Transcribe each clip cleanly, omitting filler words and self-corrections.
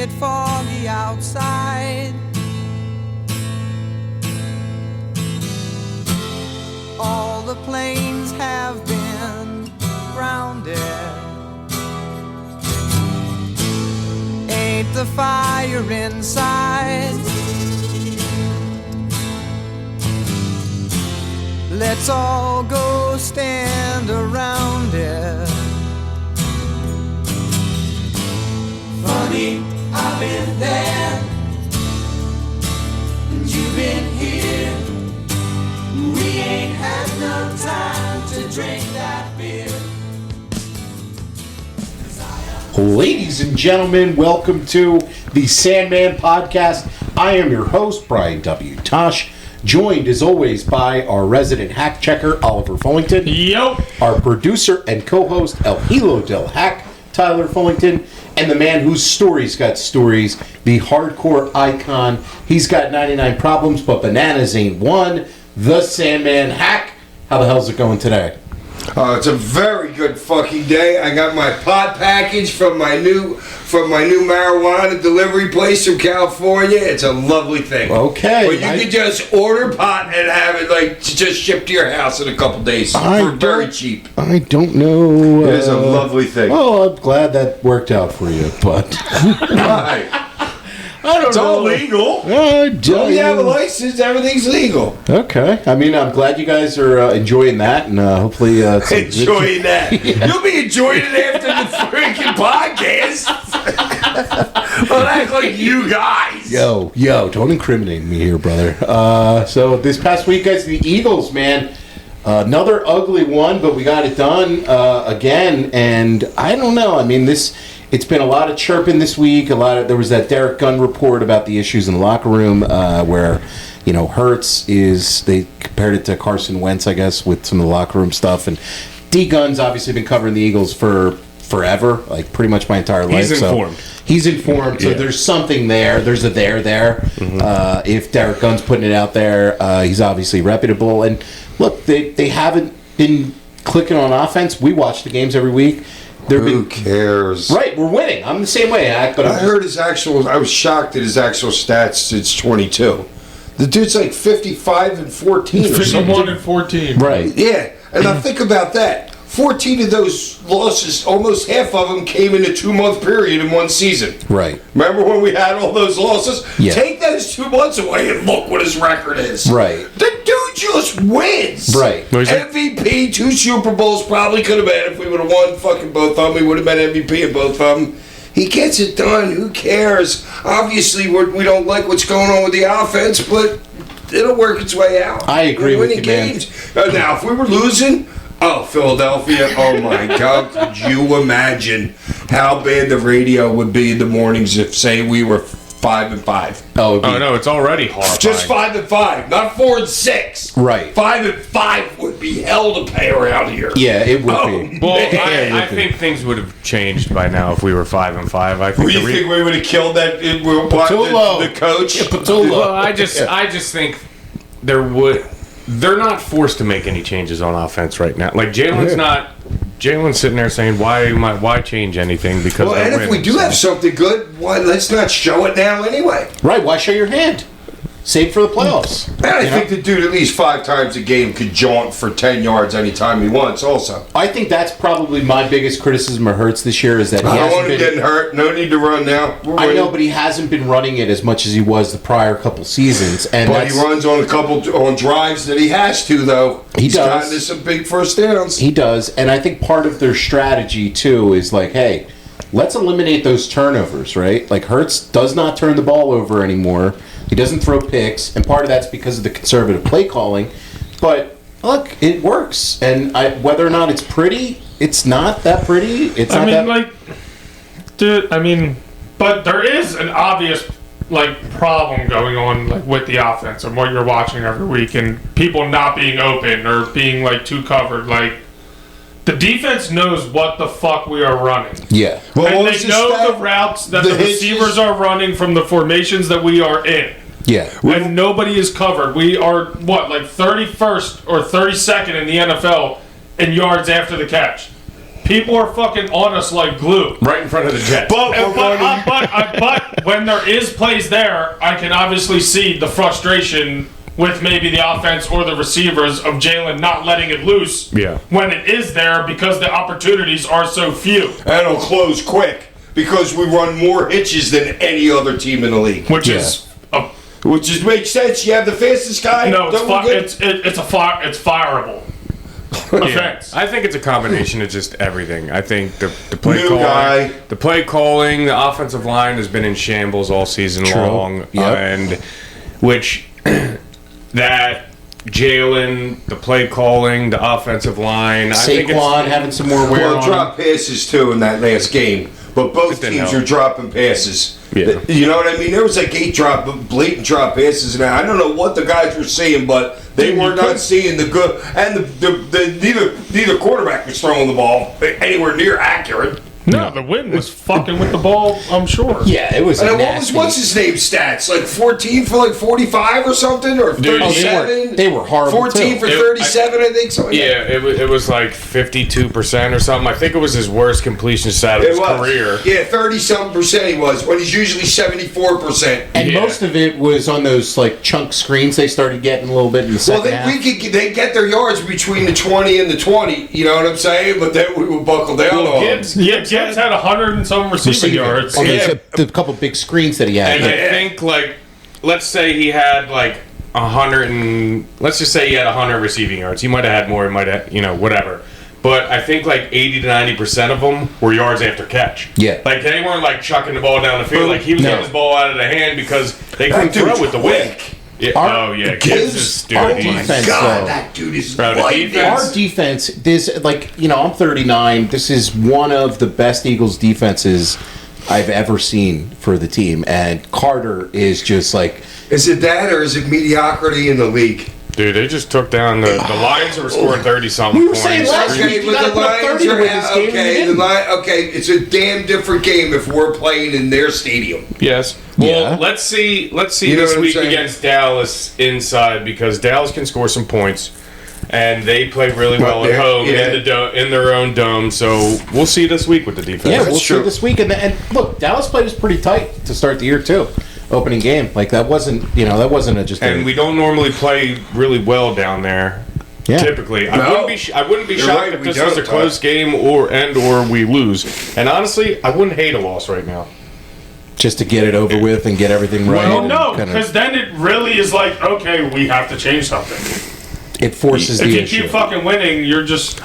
it foggy outside. All the planes have been grounded. Ain't the fire inside? Let's all go stand around it. Funny, I've been there, and you've been here. We ain't had no time to drink that beer. Ladies and gentlemen, welcome to the Sandman podcast. I am your host, Brian W. Tosh, joined as always by our resident hack checker, Oliver Fullington. Yo! Our producer and co-host, El Hilo del Hack, Tyler Fullington. And the man whose stories got stories, the hardcore icon. He's got 99 problems, but bananas ain't one. The Sandman Hack. How the hell's it going today? It's a very good fucking day. I got my pot package from my new marijuana delivery place from California. It's a lovely thing. Okay. But you can just order pot and have it just shipped to your house in a couple days for very cheap. I don't know. It is a lovely thing. Oh, I'm glad that worked out for you, but Right. I don't It's all legal. Don't you have a license, everything's legal. Okay. I mean, I'm glad you guys are enjoying that, and hopefully Enjoying that. Yeah. You'll be enjoying it after the freaking podcast. Don't act like you guys. Yo, don't incriminate me here, brother. So this past week, guys, the Eagles, man, another ugly one, but we got it done again, and I don't know. I mean, it's been a lot of chirping this week. There was that Derek Gunn report about the issues in the locker room where, Hurts they compared it to Carson Wentz, I guess, with some of the locker room stuff. And D. Gunn's obviously been covering the Eagles for forever, like pretty much my entire life. He's informed. He's informed, so there's something there. There's a there. Mm-hmm. If Derek Gunn's putting it out there, he's obviously reputable. And look, they haven't been clicking on offense. We watch the games every week. Who cares? Right, we're winning. I'm the same way, Hack. But I was shocked at his actual stats since 22. The dude's like 55 and 14 or 51 something. and 14. Right. Yeah, and now think about that. 14 of those losses, almost half of them came in a 2-month period in one season. Right. Remember when we had all those losses? Yeah. Take those 2 months away and look what his record is. Right. The dude just wins. Right. MVP, 2 Super Bowls, probably could have been if we would have won fucking both of them. He would have been MVP in both of them. He gets it done. Who cares? Obviously, we don't like what's going on with the offense, but it'll work its way out. I agree with you, games. Now, if we were losing, Philadelphia, oh my God, could you imagine how bad the radio would be in the mornings if, say, we were 5-5? Oh no, it's already horrifying. Just 5-5, not 4-6. Right. 5-5 would be hell to pay around here. Yeah, it would be. Well, Man. I think things would have changed by now if we were 5-5. I think. You think we would have killed that? Patullo. The coach. Yeah, Patullo. Well, I just think they're not forced to make any changes on offense right now. Like Jalen's sitting there saying, why change anything? Because Well, and if we do have something good, why let's not show it now anyway. Right, why show your hand? Save for the playoffs. And I think the dude at least 5 times a game could jaunt for 10 yards anytime he wants also. I think that's probably my biggest criticism of Hurts this year is that he I don't hasn't want him been getting hurt. No need to run now. I know, but he hasn't been running it as much as he was the prior couple seasons. And But he runs on a couple on drives that he has to, though. He does. He's gotten to some big first downs. He does, and I think part of their strategy too is like, hey, let's eliminate those turnovers, right? Like Hurts does not turn the ball over anymore. He doesn't throw picks, and part of that's because of the conservative play calling. But look, it works, and whether or not it's pretty, it's not that pretty. It's not that. But there is an obvious problem going on with the offense and what you're watching every week, and people not being open or being too covered. The defense knows what the fuck we are running. Yeah. Well, and they know the routes that the receivers are running from the formations that we are in. Yeah. And nobody is covered. We are, 31st or 32nd in the NFL in yards after the catch. people are fucking on us like glue. Right in front of the Jets. But when there is plays there, I can obviously see the frustration with maybe the offense or the receivers of Jalen not letting it loose when it is there because the opportunities are so few. And it'll close quick because we run more hitches than any other team in the league. Which makes sense. You have the fastest guy. No, it's fireable. Offense. I think it's a combination of just everything. I think the play New calling, guy. the play calling, the offensive line has been in shambles all season long, and which that Jalen, the play calling, the offensive line, I think Saquon having some more wear on him. Drop passes too in that last game, but both teams are dropping passes. Yeah. You know what I mean? There was like 8 blatant drop passes, and I don't know what the guys were seeing, but they were not seeing the good. And neither quarterback was throwing the ball anywhere near accurate. No, the wind was fucking with the ball, I'm sure. Yeah, it was. And what's his name stats? Like 14 for like 45 or something, or 37. They were horrible. 14 for 37, I think. So it was like 52% or something. I think it was his worst completion stat of his career. Yeah, 30-something% he was, when he's usually 74%. And most of it was on those like chunk screens they started getting a little bit in the second half. They get their yards between the 20 and the 20. You know what I'm saying? But then we would buckle down on them. Gibbs had 100 and some receiving yards. On the couple big screens that he had. And I think, like, let's say he had, like, 100 and... Let's just say he had 100 receiving yards. He might have had more. He might have, whatever. But I think, like, 80 to 90% of them were yards after catch. Yeah. Like, they weren't, like, chucking the ball down the field. Like, he was getting his ball out of the hand because they couldn't throw with the wind. Yeah, Gibbs is stupid. Our defense, that dude is white. Our defense, I'm 39. This is one of the best Eagles defenses I've ever seen for the team. And Carter is just like... Is it that, or is it mediocrity in the league? Dude, they just took down the Lions were scoring 30-something We were points. saying last week, you gotta put up 30 to win this game. Okay, it's a damn different game if we're playing in their stadium. Yes. Well, let's see this week against Dallas inside, because Dallas can score some points, and they play really well at home in their own dome. So we'll see this week with the defense. Yeah, we'll see this week. And look, Dallas played us pretty tight to start the year too. Opening game, like that wasn't just. And we don't normally play really well down there. Yeah. Typically, I wouldn't be shocked if this was a close game or we lose. And honestly, I wouldn't hate a loss right now. Just to get it over with and get everything right. Well, no, because then it really is like, okay, we have to change something. It forces the issue. If you keep fucking winning, you're just...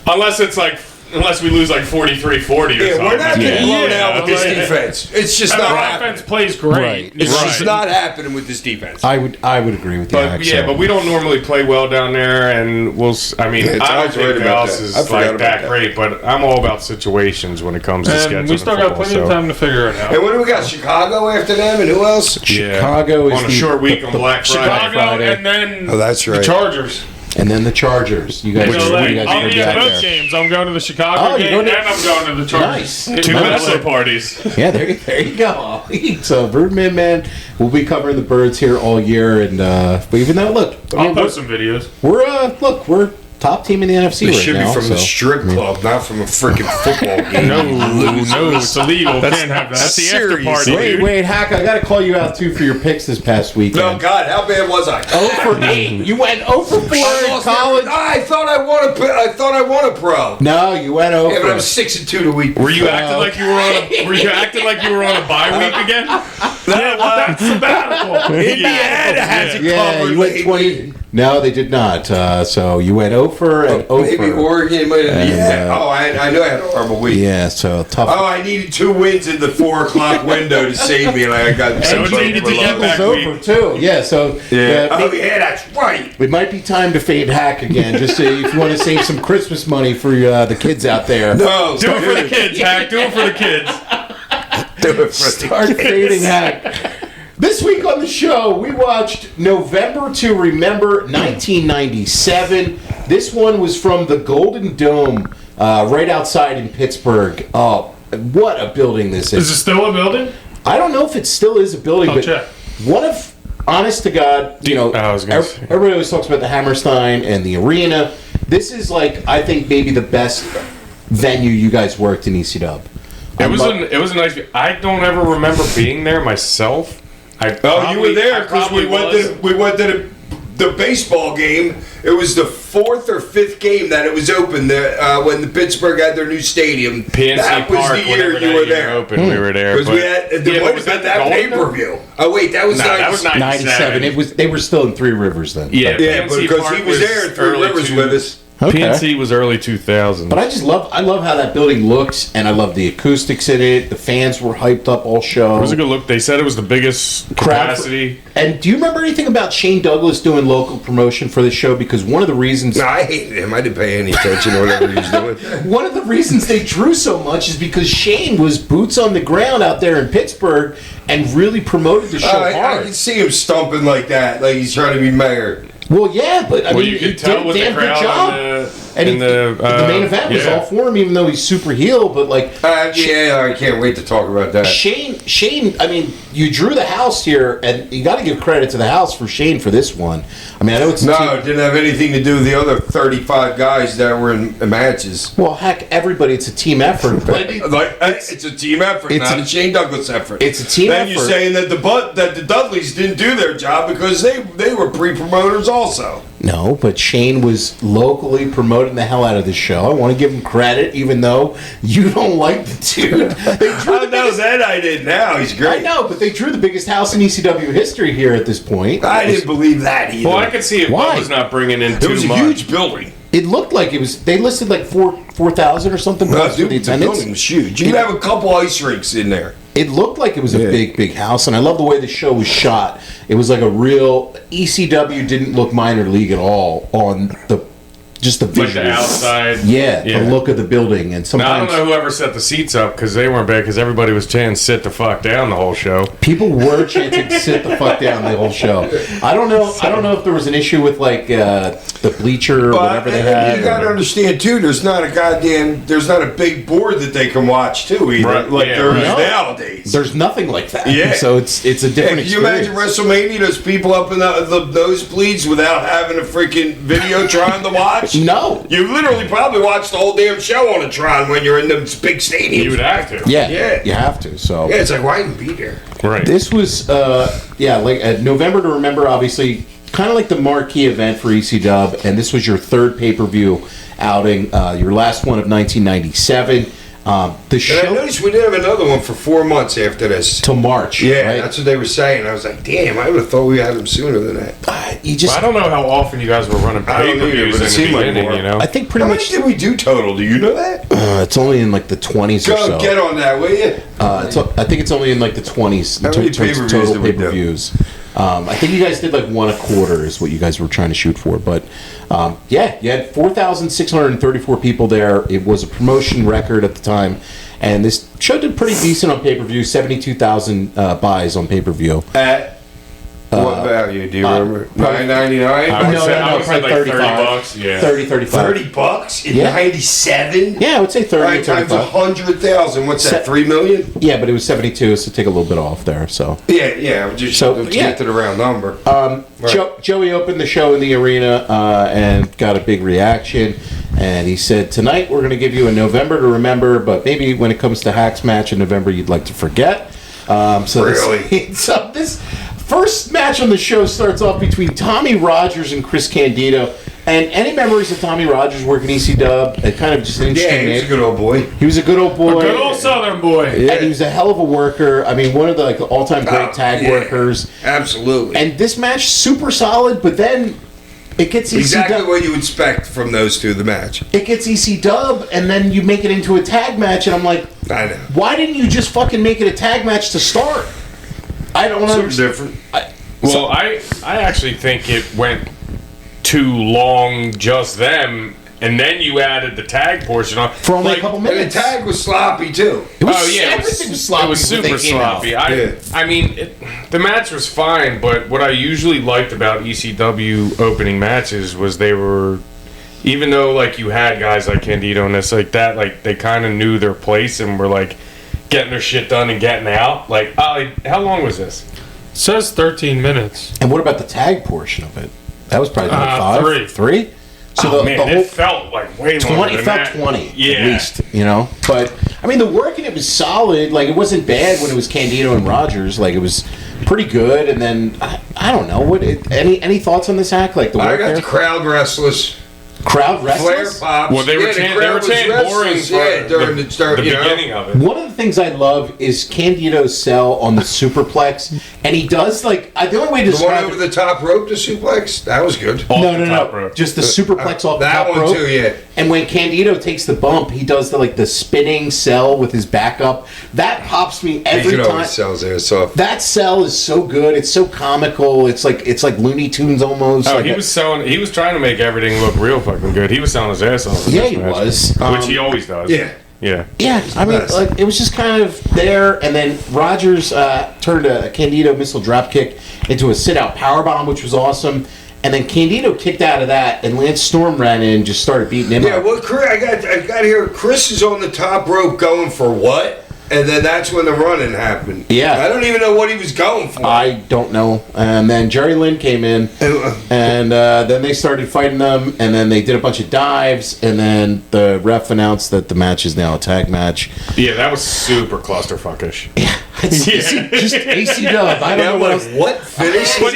Unless we lose like 43-40 or something. We're not getting blown out with this defense. It's just not happening. Offense plays great. Right. It's just not happening with this defense. I would agree with you. But we don't normally play well down there, and I don't think Dallas is like that great, but I'm all about situations when it comes to scheduling. We still got plenty of time to figure it out. And what do we got? Chicago after them, and who else? Chicago is on a short week on Black Friday. Chicago, and then that's right. The Chargers. And then the Chargers. You guys, I'll be at both games. I'm going to the Chicago game, and I'm going to the Chargers. Nice. Two bachelor parties. Yeah, there you go. So, Birdman, man, we'll be covering the Birds here all year. And even though, I'll post some videos. We're top team in the NFC right now. It should be from the strip club, not from a freaking football game. No, it's illegal. Can't have that. That's the after party. Wait, Hack, I got to call you out, too, for your picks this past weekend. No, God, how bad was I? 0 for 8. You went 0 for 4 in college. I thought I won a pro. No, you went 0 Yeah, for... but I was 6-2 the week. Were you acting like you were on a bye week again? That's sabbatical. Indiana has it covered. You went 20... No, they did not. So you went 0 for and 0 maybe for. Oregon might have. I know I had a horrible week. Yeah, so tough. Oh, I needed 2 wins in the 4 o'clock window to save me, and I got So it needed to get back over too. Yeah, so that's right. It might be time to fade Hack again, just so if you want to save some Christmas money for the kids out there. No, do it for the kids, Hack. Do it for the kids. Do it for Start fading Hack. This week on the show, we watched November to Remember 1997. This one was from the Golden Dome, right outside in Pittsburgh. Oh, what a building this is. Is it still a building? I don't know if it still is a building, but check. one of, honest to God, everybody always talks about the Hammerstein and the arena. This is like, I think, maybe the best venue you guys worked in ECW. It was a nice. I don't ever remember being there myself. You were there because we went to the baseball game. It was the 4th or 5th game that it was open there when the Pittsburgh had their new stadium. PNC that was Park, the year you were there. Open, we were there. Because we had that pay-per-view. Oh wait, that was that was 97. It was. They were still in Three Rivers then. Yeah, because he was there at Three Rivers with us. Okay. PNC was early 2000s. But I love how that building looks, and I love the acoustics in it. The fans were hyped up all show. It was a good look. They said it was the biggest capacity. And do you remember anything about Shane Douglas doing local promotion for the show? Because one of the reasons... No, I hated him. I didn't pay any attention to whatever he was doing. One of the reasons they drew so much is because Shane was boots on the ground out there in Pittsburgh and really promoted the show hard. I can see him stumping like that, like he's trying to be mayor. Well, yeah, but I mean, you he could tell did a with damn the good crowd job. And the main event was all for him, even though he's super heel. But like, I can't wait to talk about that. Shane. I mean, you drew the house here, and you got to give credit to the house for Shane for this one. I mean, I know it didn't have anything to do with the other 35 guys that were in the matches. Well, heck, everybody, it's a team effort. But it's a team effort, not a Shane Douglas effort. It's a team effort. Then you're saying that the Dudleys didn't do their job because they were pre-promoters also. No, but Shane was locally promoting the hell out of the show. I want to give him credit, even though you don't like the dude. I did now. He's great. I know, but they drew the biggest house in ECW history here at this point. I didn't believe that either. Well, I could see it was not bringing in too much. It was a huge building. It looked like it was. They listed like 4,000 or something. No, dude, the building was huge. You'd have a couple ice rinks in there. It looked like it was a big house, and I love the way the show was shot. It was like a real ECW. Didn't look minor league at all on the visuals. Like the outside. Yeah, the look of the building, and sometimes I don't know whoever set the seats up because they weren't bad because everybody was chanting "sit the fuck down" the whole show. People were chanting "sit the fuck down" the whole show. I don't know. I don't know if there was an issue with like the bleacher or whatever they had. You got to understand too. There's not a big board that they can watch too either. Right. Like there is nowadays. There's nothing like that. Yeah. So it's a different. Can you imagine WrestleMania? There's people up in the nosebleeds without having a freaking video trying to watch. No. You literally probably watch the whole damn show on a Tron when you're in those big stadiums. You would have to. Yeah. You have to. So yeah, it's like why even be there? Right. This was like November to Remember, obviously kind of like the marquee event for ECW, and this was your third pay-per-view outing, your last one of 1997. The show. And I noticed we did have another one for 4 months after this. Till March. Yeah, right? that's what they were saying. I was like, damn, I would have thought we had them sooner than that. I don't know how often you guys were running pay-per-views in the beginning, you know? I think pretty How much. much did we do total? Do you know that? It's only in like the 20s or so. Get on that, will you? I think it's only in like the 20s. How many pay-per-views total did we do? pay-per-views. I think you guys did like 1 1/4 is what you guys were trying to shoot for. But you had 4,634 people there. It was a promotion record at the time. And this show did pretty decent on pay-per-view, 72,000 buys on pay-per-view. At what value? Do you remember? $9.99? I would say like 35. $30. Yeah. 35. $30 in Yeah. 97? Yeah, I would say 30 Right, times 35. 100,000. What's that? 3 million? Yeah, but it was 72, so take a little bit off there. So Yeah. Just So, to yeah. get to the round number. Joey opened the show in the arena and got a big reaction. And he said, tonight we're going to give you a November to remember, but maybe when it comes to Haks match in November, you'd like to forget. Really? So this first match on the show starts off between Tommy Rogers and Chris Candido. And any memories of Tommy Rogers working ECW? Kind of just an interesting Yeah, he's a name. good old boy. He was a good old boy. A good old Southern boy. And he was a hell of a worker. I mean, one of the all-time great tag workers. Absolutely. And this match, super solid, but then it gets Exactly ECW. what you expect from those two, the match. It gets ECW, and then you make it into a tag match, and I'm like, I know. why didn't you just fucking make it a tag match to start? I don't know. Something different. I actually think it went too long, just them, and then you added the tag portion on For only a couple And the minutes. tag was sloppy, too. Everything was sloppy. It was when they super came out. sloppy. Yeah. I mean, the match was fine, but what I usually liked about ECW opening matches was they were, even though like you had guys like Candido and this like that, like they kind of knew their place and were like getting their shit done and getting out. Like, how long was this? It says 13 minutes. And what about the tag portion of it? That was probably like 5? 3. 3? So the whole it felt like way more 20, than it felt that. 20 Yeah. at least, But I mean, the work in it was solid. Like, it wasn't bad when it was Candido and Rogers. Like, it was pretty good. And then I don't know any thoughts on this act? Like the work I got there? the crowd restless. Crowd Flare restless. pops. Well, they were chanting boring for during the start, the beginning of it. One of the things I love is Candido's sell on the superplex, and he does the only way to The one describe over the top rope to suplex? That was good. no, just the superplex off the That top one rope. too, yeah. And when Candido takes the bump, he does the spinning sell with his back up. That pops me He every could time. always sells there, so. That sell is so good. It's so comical. It's like Looney Tunes almost. Oh, Like he was trying to make everything look real fucking good. He was selling his ass off. in Yeah, this he match, was. which he always does. Yeah. Yeah. Yeah, I mean, Nice. it was just kind of there, and then Rogers turned a Candido missile dropkick into a sit-out powerbomb, which was awesome. And then Candido kicked out of that, and Lance Storm ran in and just started beating him Yeah, up. well, I got here. Chris is on the top rope going for what? And then that's when the running happened. Yeah. I don't even know what he was going for. I don't know. And then Jerry Lynn came in, and then they started fighting them, and then they did a bunch of dives, and then the ref announced that the match is now a tag match. Yeah, that was super clusterfuckish. It's just AC Dub. I don't know what else. What finish? But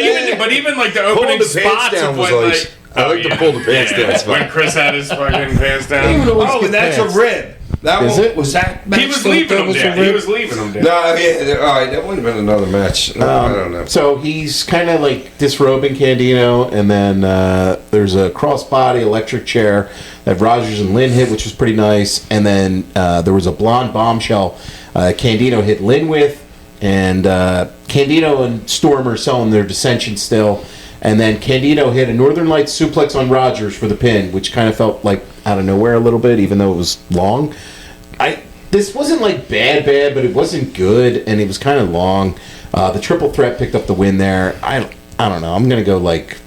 even like the Pulling opening the pants spots down of was when like. I like to pull the pants down. spot. when Chris had his fucking pants He down. would always Oh, get and that's pants. a rib. That Is one, it? was that? He was leaving him down. He was leaving him down. No, yeah, all right. That would have been another match. No, I don't know. So he's kind of like disrobing Candido, and then there's a crossbody electric chair that Rogers and Lynn hit, which was pretty nice. And then there was a blonde bombshell Candido hit Lynn with, and Candido and Storm are selling their dissension still. And then Candido hit a Northern Lights suplex on Rogers for the pin, which kind of felt like out of nowhere a little bit, even though it was long. This wasn't like bad, but it wasn't good, and it was kind of long. The triple threat picked up the win there. I don't know. I'm gonna go like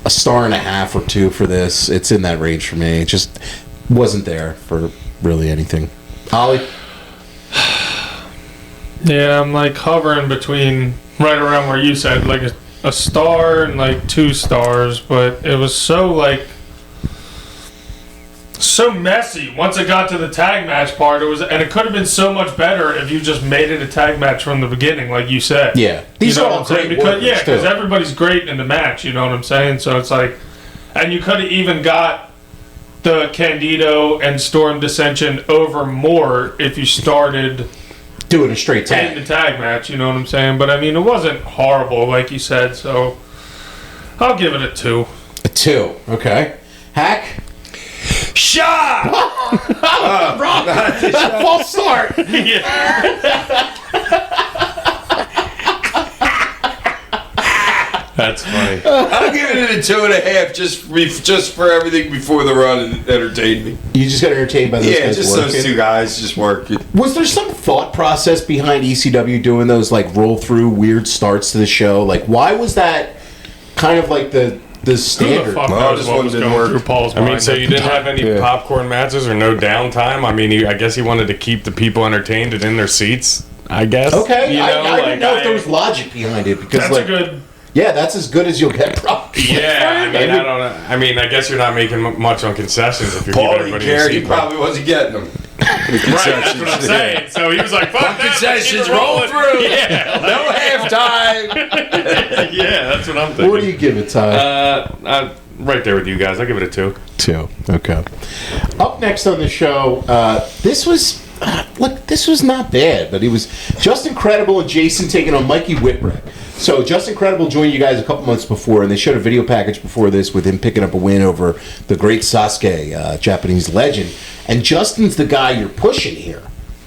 a 1.5 or 2 for this. It's in that range for me. It just wasn't there for really anything. Ollie? Yeah, I'm like hovering between right around where you said, like a star and like 2 stars, but it was so messy once it got to the tag match part. It could have been so much better if you just made it a tag match from the beginning, like you said. Yeah. These you know are all what I'm saying? great Because workers, because too. everybody's great in the match. You know what I'm saying? So it's like, and you could have even got the Candido and Storm dissension over more if you started Doing a straight in the tag. tag match, you know what I'm saying? But I mean, it wasn't horrible, like you said, so I'll give it a 2. A 2. Okay. Hack? Shot! Wrong! False start! That's funny. I'll give it a 2.5 just for everything before the run and entertained me. You just got entertained by those Yeah, guys just working. those 2 guys just working. Was there some thought process behind ECW doing those like roll through weird starts to the show? Like, why was that kind of like the Who the standard? fuck Well, knows this what one was didn't going work. through Paul's I mean, mind so at you the didn't time. have any popcorn matches or no downtime? I mean, I guess he wanted to keep the people entertained and in their seats, I guess. Okay, You know, I didn't like, know if there was logic behind it because That's like a good. yeah, that's as good as you'll get. Probably. Yeah, I mean, I don't know. I mean, I guess you're not making much on concessions if you're Paul keeping didn't everybody in care. the He seat. probably wasn't getting them. Right, that's what I'm saying. So he was like, fuck that, let's Concessions, keep it roll rolling. through. Yeah, No halftime. yeah, that's what I'm thinking. What do you give it, Ty? Right there with you guys. I'll give it a 2. 2. Okay. Up next on the show, this was this was not bad, but it was Just Incredible and Jason taking on Mikey Whipwreck. So Just Incredible joined you guys a couple months before, and they showed a video package before this with him picking up a win over the great Sasuke, Japanese legend. And Justin's the guy you're pushing here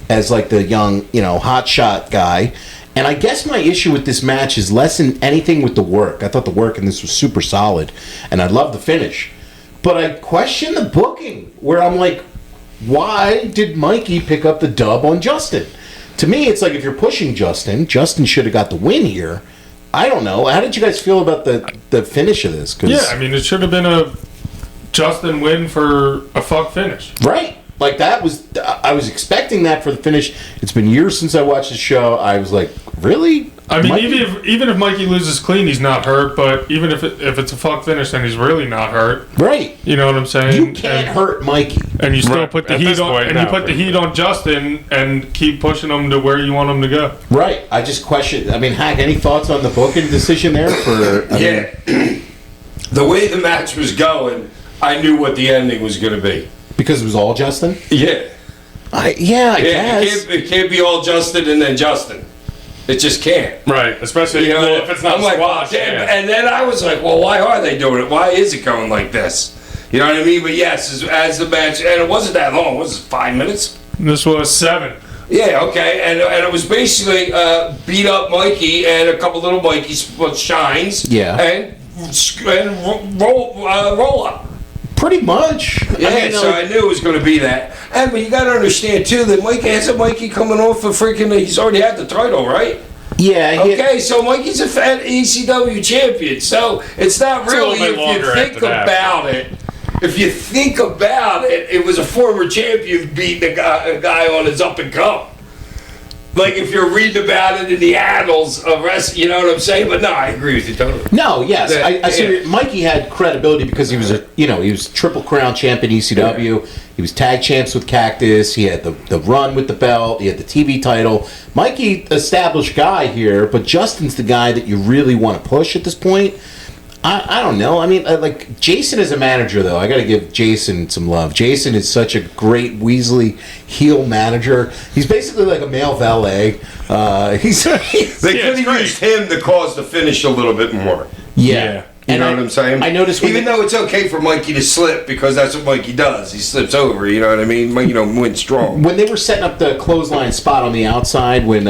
as like the young, hotshot guy. And I guess my issue with this match is less than anything with the work. I thought the work in this was super solid, and I love the finish. But I question the booking, where I'm like, why did Mikey pick up the dub on Justin? To me, it's like if you're pushing Justin should have got the win here. I don't know. How did you guys feel about the finish of this? 'Cause- Yeah, I mean, it should have been a Justin win for a fuck finish. Right. Like that was, I was expecting that for the finish. It's been years since I watched the show. I was like, really? I mean, Mikey- even if Mikey loses clean, he's not hurt. But even if it's a fuck finish, then he's really not hurt. Right. You know what I'm saying? You can't hurt Mikey. And you still Right. put the At heat this on, point, and no, you put the heat on Justin, and keep pushing him to where you want him to go. Right. I just question. I mean, Hack, any thoughts on the booking decision there? The way the match was going, I knew what the ending was going to be. Because it was all Justin? Yeah. I Yeah, guess. it can't be all Justin and then Justin. It just can't. Right, especially You know, if it's not I'm like, squash. damn. Yeah. And then I was like, well, why are they doing it? Why is it going like this? You know what I mean? But yes, as the match, and it wasn't that long. Was it 5 minutes? This was 7. Yeah, okay. And it was basically beat up Mikey and a couple little Mikey shines. Yeah. And roll up. Pretty much. Yeah, so I knew it was going to be that. And but you got to understand too that Mikey coming off of freaking. He's already had the title, right? Yeah. Okay, so Mikey's a fat ECW champion. So it's not It's a little really, bit if you longer think after that. about it. If you think about it, it was a former champion beating a guy on his up and come. Like if you're reading about it in the annals of wrestling, you know what I'm saying? But no, I agree with you totally. No, yes, I see. Yeah. Mikey had credibility because he was he was Triple Crown champion ECW. He was tag champs with Cactus. He had the run with the belt. He had the TV title. Mikey, established guy here, but Justin's the guy that you really want to push at this point. I don't know. I mean, like Jason as a manager, though, I got to give Jason some love. Jason is such a great Weasley heel manager. He's basically like a male valet. They could have used him to cause the finish a little bit more. Yeah. You know what I'm saying? I noticed when even though it's okay for Mikey to slip because that's what Mikey does. He slips over. You know what I mean? Mikey don't win strong. when they were setting up the clothesline spot on the outside when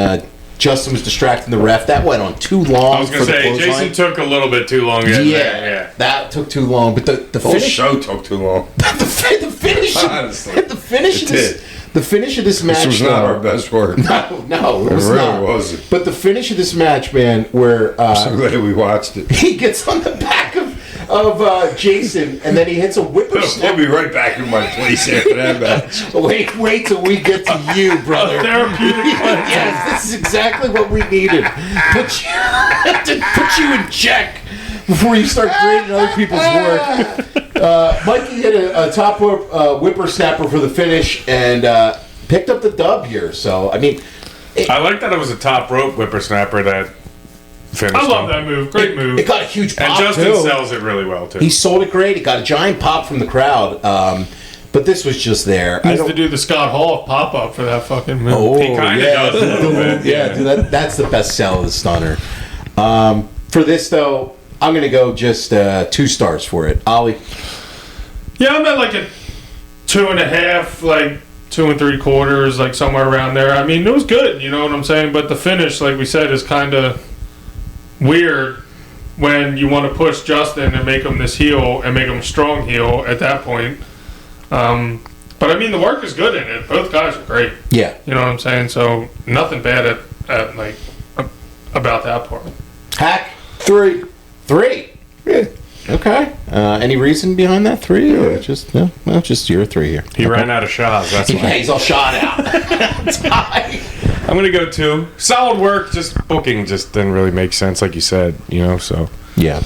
Justin was distracting the ref, that went on too long. I was going to say, Jason took a little bit too long. Yeah, that took too long. But the whole finish, show took too long. the finish, Honestly, the finish of this, the finish of this match. This was not our best work. No, it was really not. wasn't. But the finish of this match, man, where I'm so glad we watched it. he gets on the back of Jason, and then he hits a whipper Put snap. me right back in my place after that match. Wait till we get to you, brother. Therapeutic. Yes, this is exactly what we needed. Put you in check before you start grading other people's work. Mikey hit a top rope whippersnapper for the finish and picked up the dub here. So, I mean... I like that it was a top rope whippersnapper that finished I love him. that move. Great move. It got a huge pop, And Justin too. sells it really well, too. He sold it great. It got a giant pop from the crowd. But this was just there. He needs to do the Scott Hall pop up for that fucking move. Oh, He kinda does a little bit, Yeah, dude, that's the best sell of the stunner. For this, though, I'm going to go just 2 stars for it. Ollie? Yeah, I'm at like a 2.5, like 2 3/4, like somewhere around there. I mean, it was good, you know what I'm saying? But the finish, like we said, is kind of weird when you want to push Justin and make him this heel and make him a strong heel at that point. But I mean, the work is good in it. Both guys are great. Yeah. You know what I'm saying? So nothing bad at like about that part. Hack? 3. 3? Yeah. Okay. Any reason behind that 3? Or just, no, just your 3 here. He ran out of shots. That's Yeah, why. he's all shot out. I'm going to go 2. Solid work. Just booking just didn't really make sense, like you said, so. Yeah.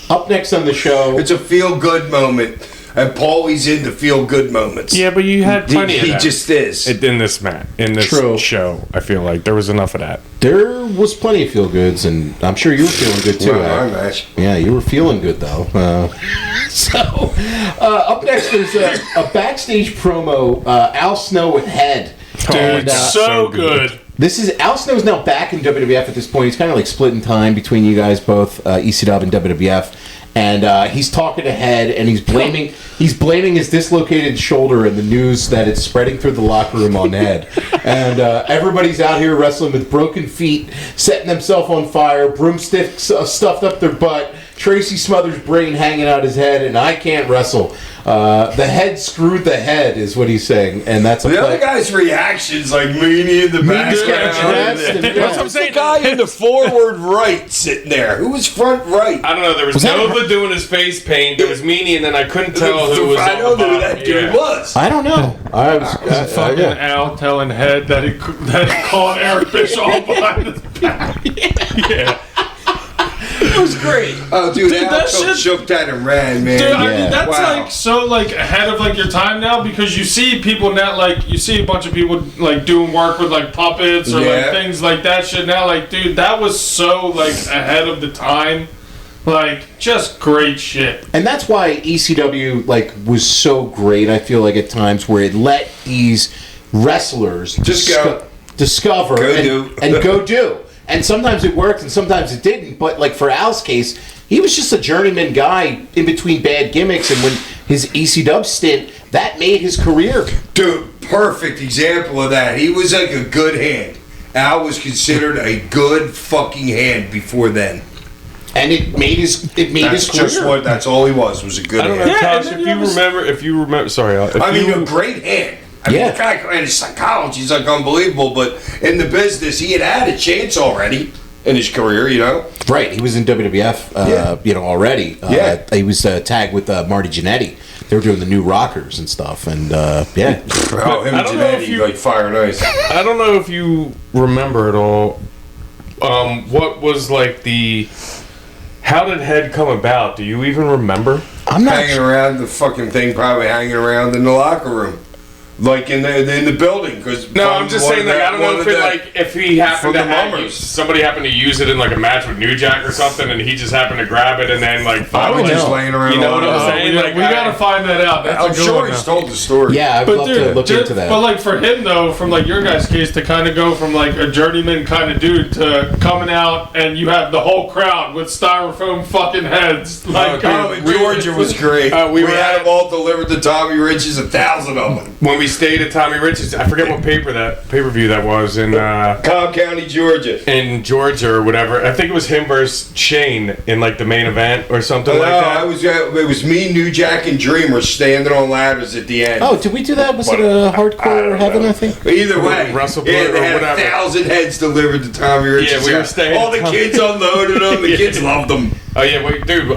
Up next on the show... It's a feel-good moment. And Paulie's into feel-good moments. Yeah, but you had plenty of He that. just is. In this match, in this True. show, I feel like there was enough of that. There was plenty of feel-goods, and I'm sure you were feeling good, too. Well, Hack. my match. Yeah, you were feeling good, though. Up next, there's a backstage promo, Al Snow with Head. Dude, so good. This is Al Snow's now back in WWF at this point. He's kind of like splitting time between you guys both, ECW and WWF. And he's talking to Head, and he's blaming his dislocated shoulder and the news that it's spreading through the locker room on Head. And everybody's out here wrestling with broken feet, setting themselves on fire, broomsticks stuffed up their butt, Tracy Smothers' brain hanging out his head, and I can't wrestle. The Head screwed the Head, is what he's saying, and that's a The other play. guy's reactions, like Meanie in the background. That's What's the guy in the forward right sitting there? Who was front right? I don't know. There was Was that no started doing his face paint, there was Meanie, and then I couldn't tell who was I on know the who bottom. that dude Yeah. was. I don't know. I was Fucking yeah. Al telling Head that he called Eric Bischoff behind his back. Yeah. It was great. Oh, dude, Dude, Al that shit- shook that and ran, man. Dude, I Yeah. mean, that's Wow. like so like ahead of like your time now, because you see people now, like you see a bunch of people like doing work with like puppets or Yeah. like things like that shit now. Like, dude, that was so like ahead of the time. Like, just great shit. And that's why ECW was so great. I feel like at times where it let these wrestlers Just go. discover Go and, do. and go do. And sometimes it worked and sometimes it didn't. But like for Al's case, he was just a journeyman guy in between bad gimmicks, and when his ECW stint, that made his career. Dude, perfect example of that. He was like a good hand. Al was considered a good fucking hand before then. And it made his career. That's all he was a good I don't know, hand. Tosh, and then if you remember, sorry, Al, if I mean, you, a great hand. I mean, Yeah. the guy, and his psychology is like unbelievable, but in the business, he had a chance already in his career, you know? Right, he was in WWF, Yeah. already. Yeah. He was tagged with Marty Jannetty. They were doing the New Rockers and stuff, and yeah. Oh, him I and don't know if Jannetty, you- like fire and ice. I don't know if you remember at all. What was like how did Head come about? Do you even remember? I'm not Hanging around the fucking thing, probably hanging around in the locker room. Like in the building, because No, I'm just saying, like, I don't know if he happened from to the have Mummers. somebody happened to use it in like a match with New Jack or something, and he just happened to grab it and then like I follow was it. just laying around. You know what I'm alone. saying? we Like, we gotta find that out. That's I'm a good sure one he's now. told the story. Yeah, I'd But love dude, to look into that. But like for him though, from like your guys' case, to kind of go from like a journeyman kind of dude to coming out and you have the whole crowd with styrofoam fucking heads. Like, Oh, Georgia was great. we we were had at- them all delivered to Tommy Rich's, 1,000 of them. when we stayed at Tommy Rich's, I forget what pay-per-view that was in Cobb County, Georgia. Georgia or whatever. I think it was him versus Shane in like the main event or something No, like that. it was me, New Jack, and Dreamer standing on ladders at the end. Oh, did we do that? Was it a hardcore heaven? I think. But either way, Wrestle yeah, Blood they or had whatever. 1,000 heads delivered to Tommy Rich's. Yeah, we were house. staying All the at Tommy- kids unloaded them. The kids loved them. Oh yeah, wait, dude.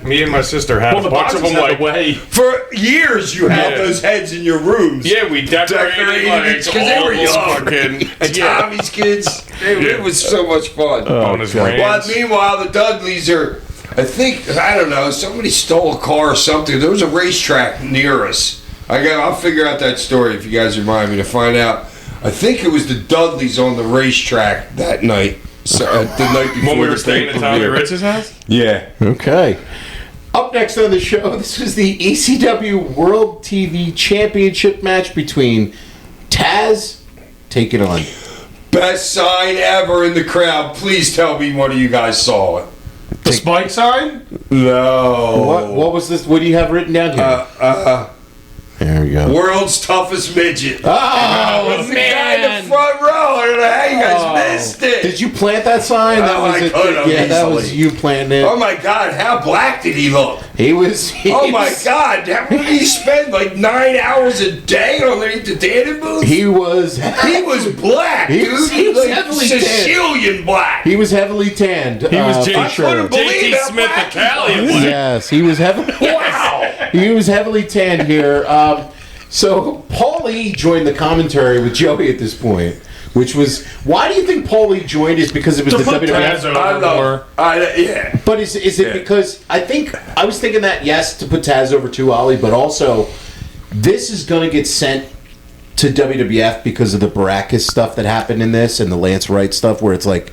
Me and my sister had well, a the bunch of boxes them had like the way. For years, you had Yeah. those heads in your rooms. Yeah, we decorated like because they all were those young. fucking And Tommy's kids, it Yeah. was so much fun. on his God. ranch. Well, meanwhile, the Dudleys are, I think, I don't know, somebody stole a car or something. There was a racetrack near us. I'll figure out that story if you guys remind me to find out. I think it was the Dudleys on the racetrack that night. So, the night before when we were the staying at Tommy pay-per-view. Rich's house. Yeah. Okay. Up next on the show, this was the ECW World TV Championship match between Taz taking on. Best sign ever in the crowd. Please tell me one of you guys saw it. The spike sign? No. What was this? What do you have written down here? There we go. World's toughest midget. Oh, was the guy in the front row. I don't know how you guys missed it. Did you plant that sign? That Oh, was I it. could've Yeah, that was easily. you planting it. Oh my God, how black did he look? He was. Oh my God, how did he spend like 9 hours a day underneath the dating booth? He was. He was black, He dude. was like heavily tanned. Sicilian black. He was heavily tanned. He was for J- sure. couldn't believe JT how Smith black he Italian. was. Yes, he was heavily. Wow. He was heavily tanned here. So Paulie joined the commentary with Joey at this point, which was why do you think Paulie joined? Is because it was To the put WWF? Taz over I more. love. Yeah. But is it Yeah. because I was thinking that yes to put Taz over to Ollie, but also this is going to get sent to WWF because of the Baracus stuff that happened in this and the Lance Wright stuff, where it's like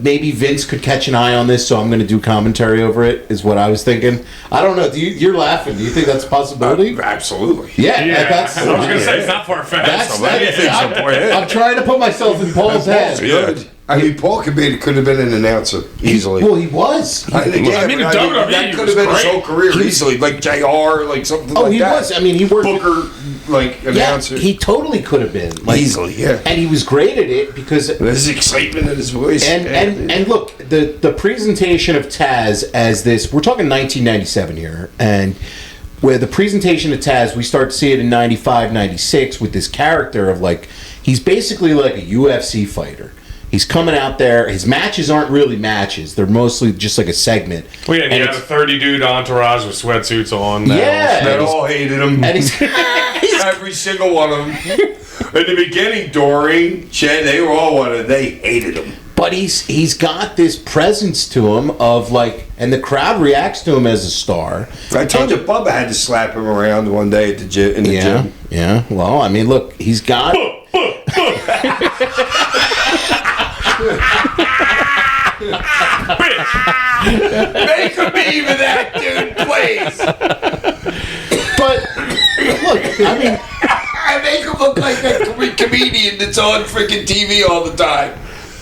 maybe Vince could catch an eye on this, so I'm going to do commentary over it. Is what I was thinking. I don't know. You're laughing. Do you think that's a possibility? Absolutely. Yeah, Yeah, that's. I was gonna say it's not far fetched. I'm trying to put myself in Paul's head. Good. I mean, Paul could have been an announcer easily. Well, he was. I mean, I mean, in WWE, that he could was have been his great. whole career easily, like JR, like something Oh, like he that. was. I mean, he worked. Booker, like Yeah, announcer. he totally could have been. Like, Easily, yeah. And he was great at it because. There's excitement in his voice. And look, the presentation of Taz as this, we're talking 1997 here, and where the presentation of Taz, we start to see it in 95, 96 with this character of like, he's basically like a UFC fighter. He's coming out there. His matches aren't really matches. They're mostly just like a segment. Well, yeah, and he had a 30-dude entourage with sweatsuits on. They all hated him. And he's Every single one of them. In the beginning, during, they were all they hated him. But he's got this presence to him of like, and the crowd reacts to him as a star. I told you, Bubba had to slap him around one day at the gym. In the gym. Yeah. Well, I mean, look, he's got. Make a meme of that, dude, please. But look, I mean, I make him look like that comedian that's on freaking TV all the time.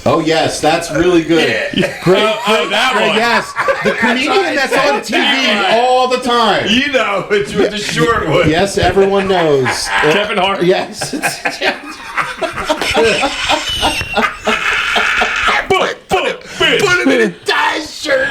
oh yes, that's really good. Yeah. Great, that one. yes, the comedian that's on TV all the time. You know, it's with the short one. Yes, everyone knows. Kevin Hart. Yes. Put him in a tie shirt.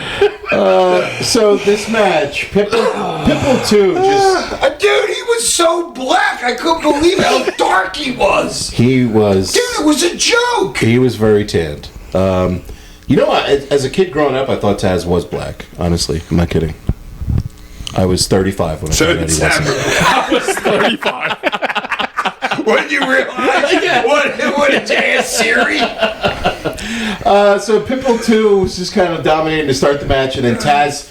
So this match, Pitbull 2, just Dude, he was so black. I couldn't believe how dark he was. he was Dude, it was a joke. he was very tanned. You know, as a kid growing up, I thought Taz was black. Honestly, I'm not kidding. I was 35 when I found out he wasn't. I was 35. When you realize what did you ask Siri? So Pitbull 2 was just kind of dominating to start the match, and then Taz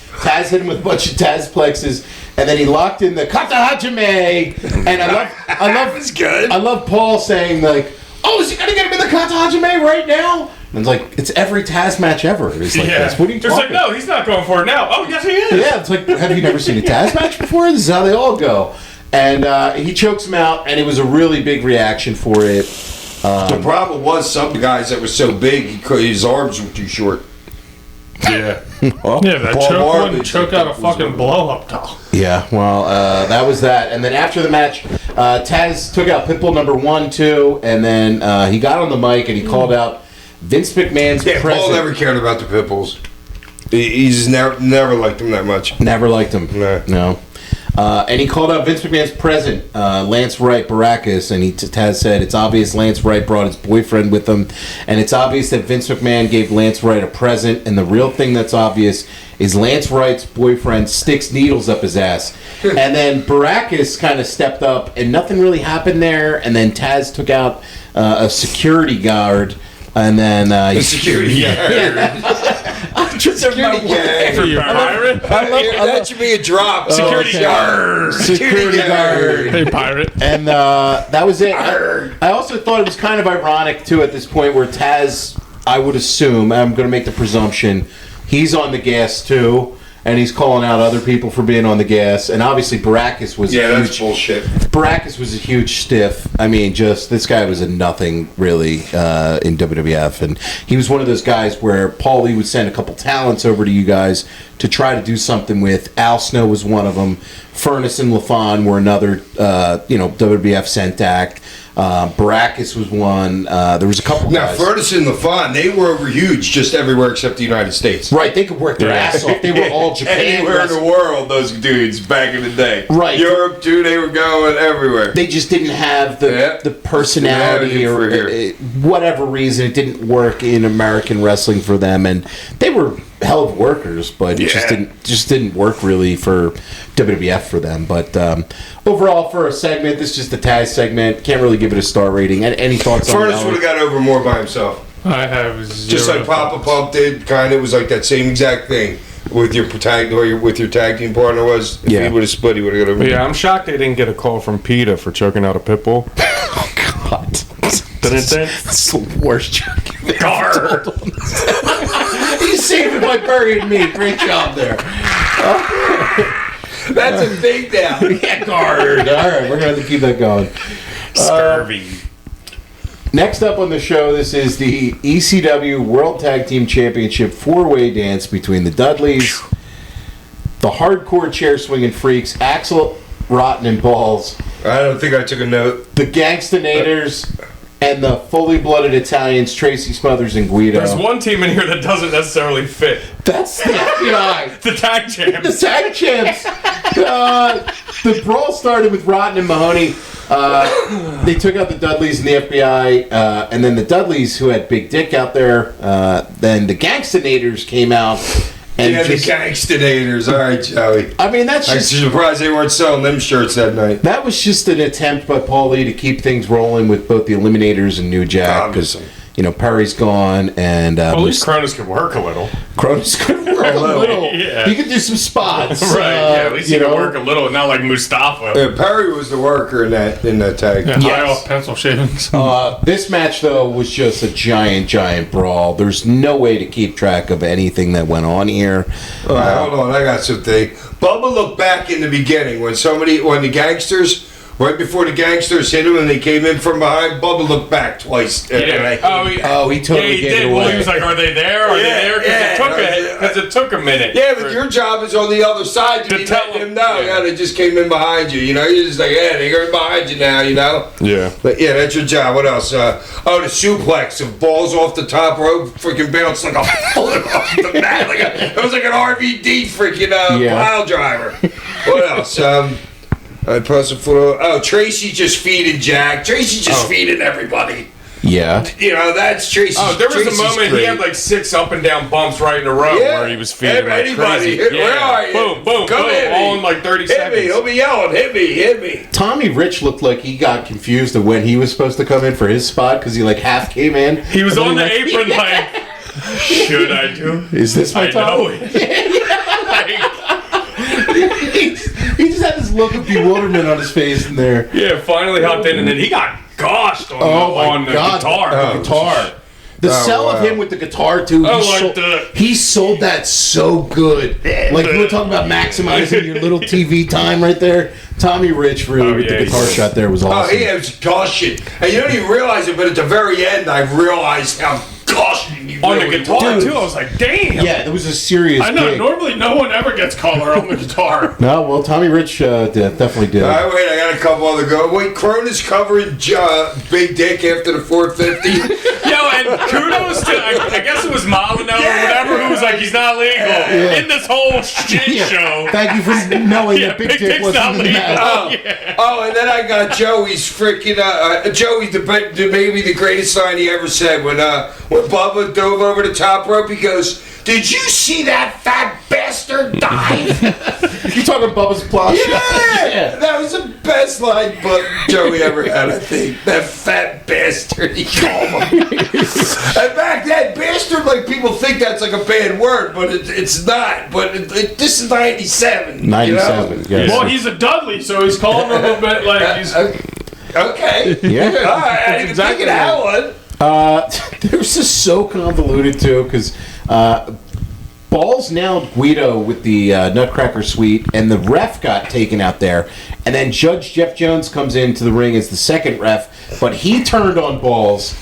hit him with a bunch of Taz plexes, and then he locked in the Kata Hajime, and I love It's good. I love Paul saying like, "Oh, is he gonna get him in the Kata Hajime right now?" And it's like it's every Taz match ever. It's like this. What are you It's talking? like, no, he's not going for it now. Oh, yes, he is. Yeah, it's like, have you never seen a Taz match before? This is how they all go. And he chokes him out, and it was a really big reaction for it. The problem was some guys that were so big, his arms were too short. Yeah. Yeah, that Paul choke Marley wouldn't choke out a was fucking one. blow up doll. Yeah, well, that was that. And then after the match, Taz took out Pitbull number 1, 2, and then he got on the mic and he called out Vince McMahon's Yeah, presence. Paul never cared about the Pitbulls. He just never liked them that much. Never liked him. No. And he called out Vince McMahon's present, Lance Wright Baracus, and Taz said, it's obvious Lance Wright brought his boyfriend with him, and it's obvious that Vince McMahon gave Lance Wright a present, and the real thing that's obvious is Lance Wright's boyfriend sticks needles up his ass. And then Baracus kind of stepped up, and nothing really happened there, and then Taz took out a security guard, and then... The security guard. Security guard. For your pirate? That should be a drop. Security guard. Security guard. Hey, pirate. And that was it. I also thought it was kind of ironic, too, at this point where Taz, I would assume, I'm going to make the presumption, he's on the gas, too, and he's calling out other people for being on the gas. And obviously, Baracus was that's bullshit. Baracus was a huge stiff. I mean, just, this guy was a nothing, really, in WWF. And he was one of those guys where Paulie would send a couple talents over to you guys to try to do something with. Al Snow was one of them. Furnace and LaFon were another, WWF sent act. Baracus was one. There was a couple Now, guys. Furnace and LaFon, they were over huge just everywhere except the United States. Right, they could work their ass off. They were all Japan. Anywhere in the world, those dudes back in the day. Right. Europe, too, they were going everywhere. They just didn't have the personality or whatever reason. It didn't work in American wrestling for them, and they were hell of workers, but it just didn't work really for WWF for them. But overall, for a segment, this is just a Taz segment. Can't really give it a star rating. Any thoughts on Furnace that? would have got over more by himself. I have zero Just like Papa thoughts. Pump did, kind of was like that same exact thing with your tag team partner was. If he would have split, he would have got over. Yeah, I'm shocked they didn't get a call from PETA for choking out a pit bull. Oh God, Didn't they? that's the worst joke. Gar. You saved it by burying me. Great job there. That's a thing now. Yeah, guard. All right, we're gonna have to keep that going. Scurvy. Next up on the show, this is the ECW World Tag Team Championship 4-way dance between the Dudleys, the Hardcore Chair Swinging Freaks, Axel Rotten and Balls, I don't think I took a note. the Gangstonators, and the fully blooded Italians, Tracy Smothers and Guido. There's one team in here that doesn't necessarily fit. That's the FBI. The tag champs. The tag champs. The brawl started with Rotten and Mahoney. They took out the Dudleys and the FBI, and then the Dudleys, who had Big Dick out there. Then the Gangstonators came out. And the Gangstonators. All right, Joey. I mean, that's I'm just... surprised they weren't selling them shirts that night. That was just an attempt by Paul Lee to keep things rolling with both the Eliminators and New Jack. Because, Perry's gone, and... well, at least Cronus could work a little. Cronus could work a little. Yeah. He could do some spots. Right, at least he could work a little, not like Mustafa. Yeah, Perry was the worker in that tag. Yeah, high off pencil shavings. This match, though, was just a giant brawl. There's no way to keep track of anything that went on here. All right, hold on, I got something. Bubba looked back in the beginning when the gangsters... Right before the gangsters hit him and they came in from behind, Bubba looked back twice. He totally gave it away. Well, he was like, "Are they there? Are they there?" Because it took a minute. Yeah, but your job is on the other side to be letting him know. Yeah, they just came in behind you. You're just like, yeah, they're in behind you now. Yeah. But yeah, that's your job. What else? The suplex of balls off the top rope, freaking bounced like a bullet off the mat. It was like an RVD freaking pile driver. What else? Tracy just feeding Jack. Tracy just feeding everybody. Yeah. That's Tracy. Oh, there was Tracy's a moment great. he had like 6 up and down bumps right in a row where he was feeding like anybody. crazy. Where are you? Boom, boom, Come boom, hit all me. in like 30 Hit seconds. me. He'll be yelling, hit me. Tommy Rich looked like he got confused of when he was supposed to come in for his spot because he half came in. He was on the apron like, should I do? Is this my time? know it. He just had this look of bewilderment on his face in there. Yeah, finally hopped in, and then he got goshed on the guitar. The guitar. The sell of him with the guitar, too. He sold that so good. Like, you were talking about maximizing your little TV time right there. Tommy Rich, really, with the guitar shot there was awesome. Oh, he was gushing. And you don't even realize it, but at the very end, I realized how gushing you on really the guitar, was. too. I was like, damn. Yeah, it was a serious I know, gig. normally no one ever gets color on the guitar. No, well, Tommy Rich definitely did. All right, wait, I got a couple other go. Wait, Cronus covering Big Dick after the 450. Yo, and kudos to, I guess it was Molyneux or whatever, who was like, he's not legal in this whole shit show. Thank you for knowing that Big Dick Dick's wasn't not in the legal. match. Oh, and then I got Joey's freaking Joey's maybe the greatest line he ever said when Bubba dove over the top rope. He goes, "Did you see that fat bastard dive?" You talking Bubba's plot? Yeah, that was the best line Joey ever had. I think that fat bastard. He called him. And back then, bastard, like people think that's like a bad word, but it's not. But this is 97. 97. Yes. Well, he's a Dudley, so he's calling him a bit like he's. Okay. Yeah. All right. I didn't think of that one. This is so convoluted too because Balls nailed Guido with the Nutcracker Suite, and the ref got taken out there. And then Judge Jeff Jones comes into the ring as the second ref, but he turned on Balls.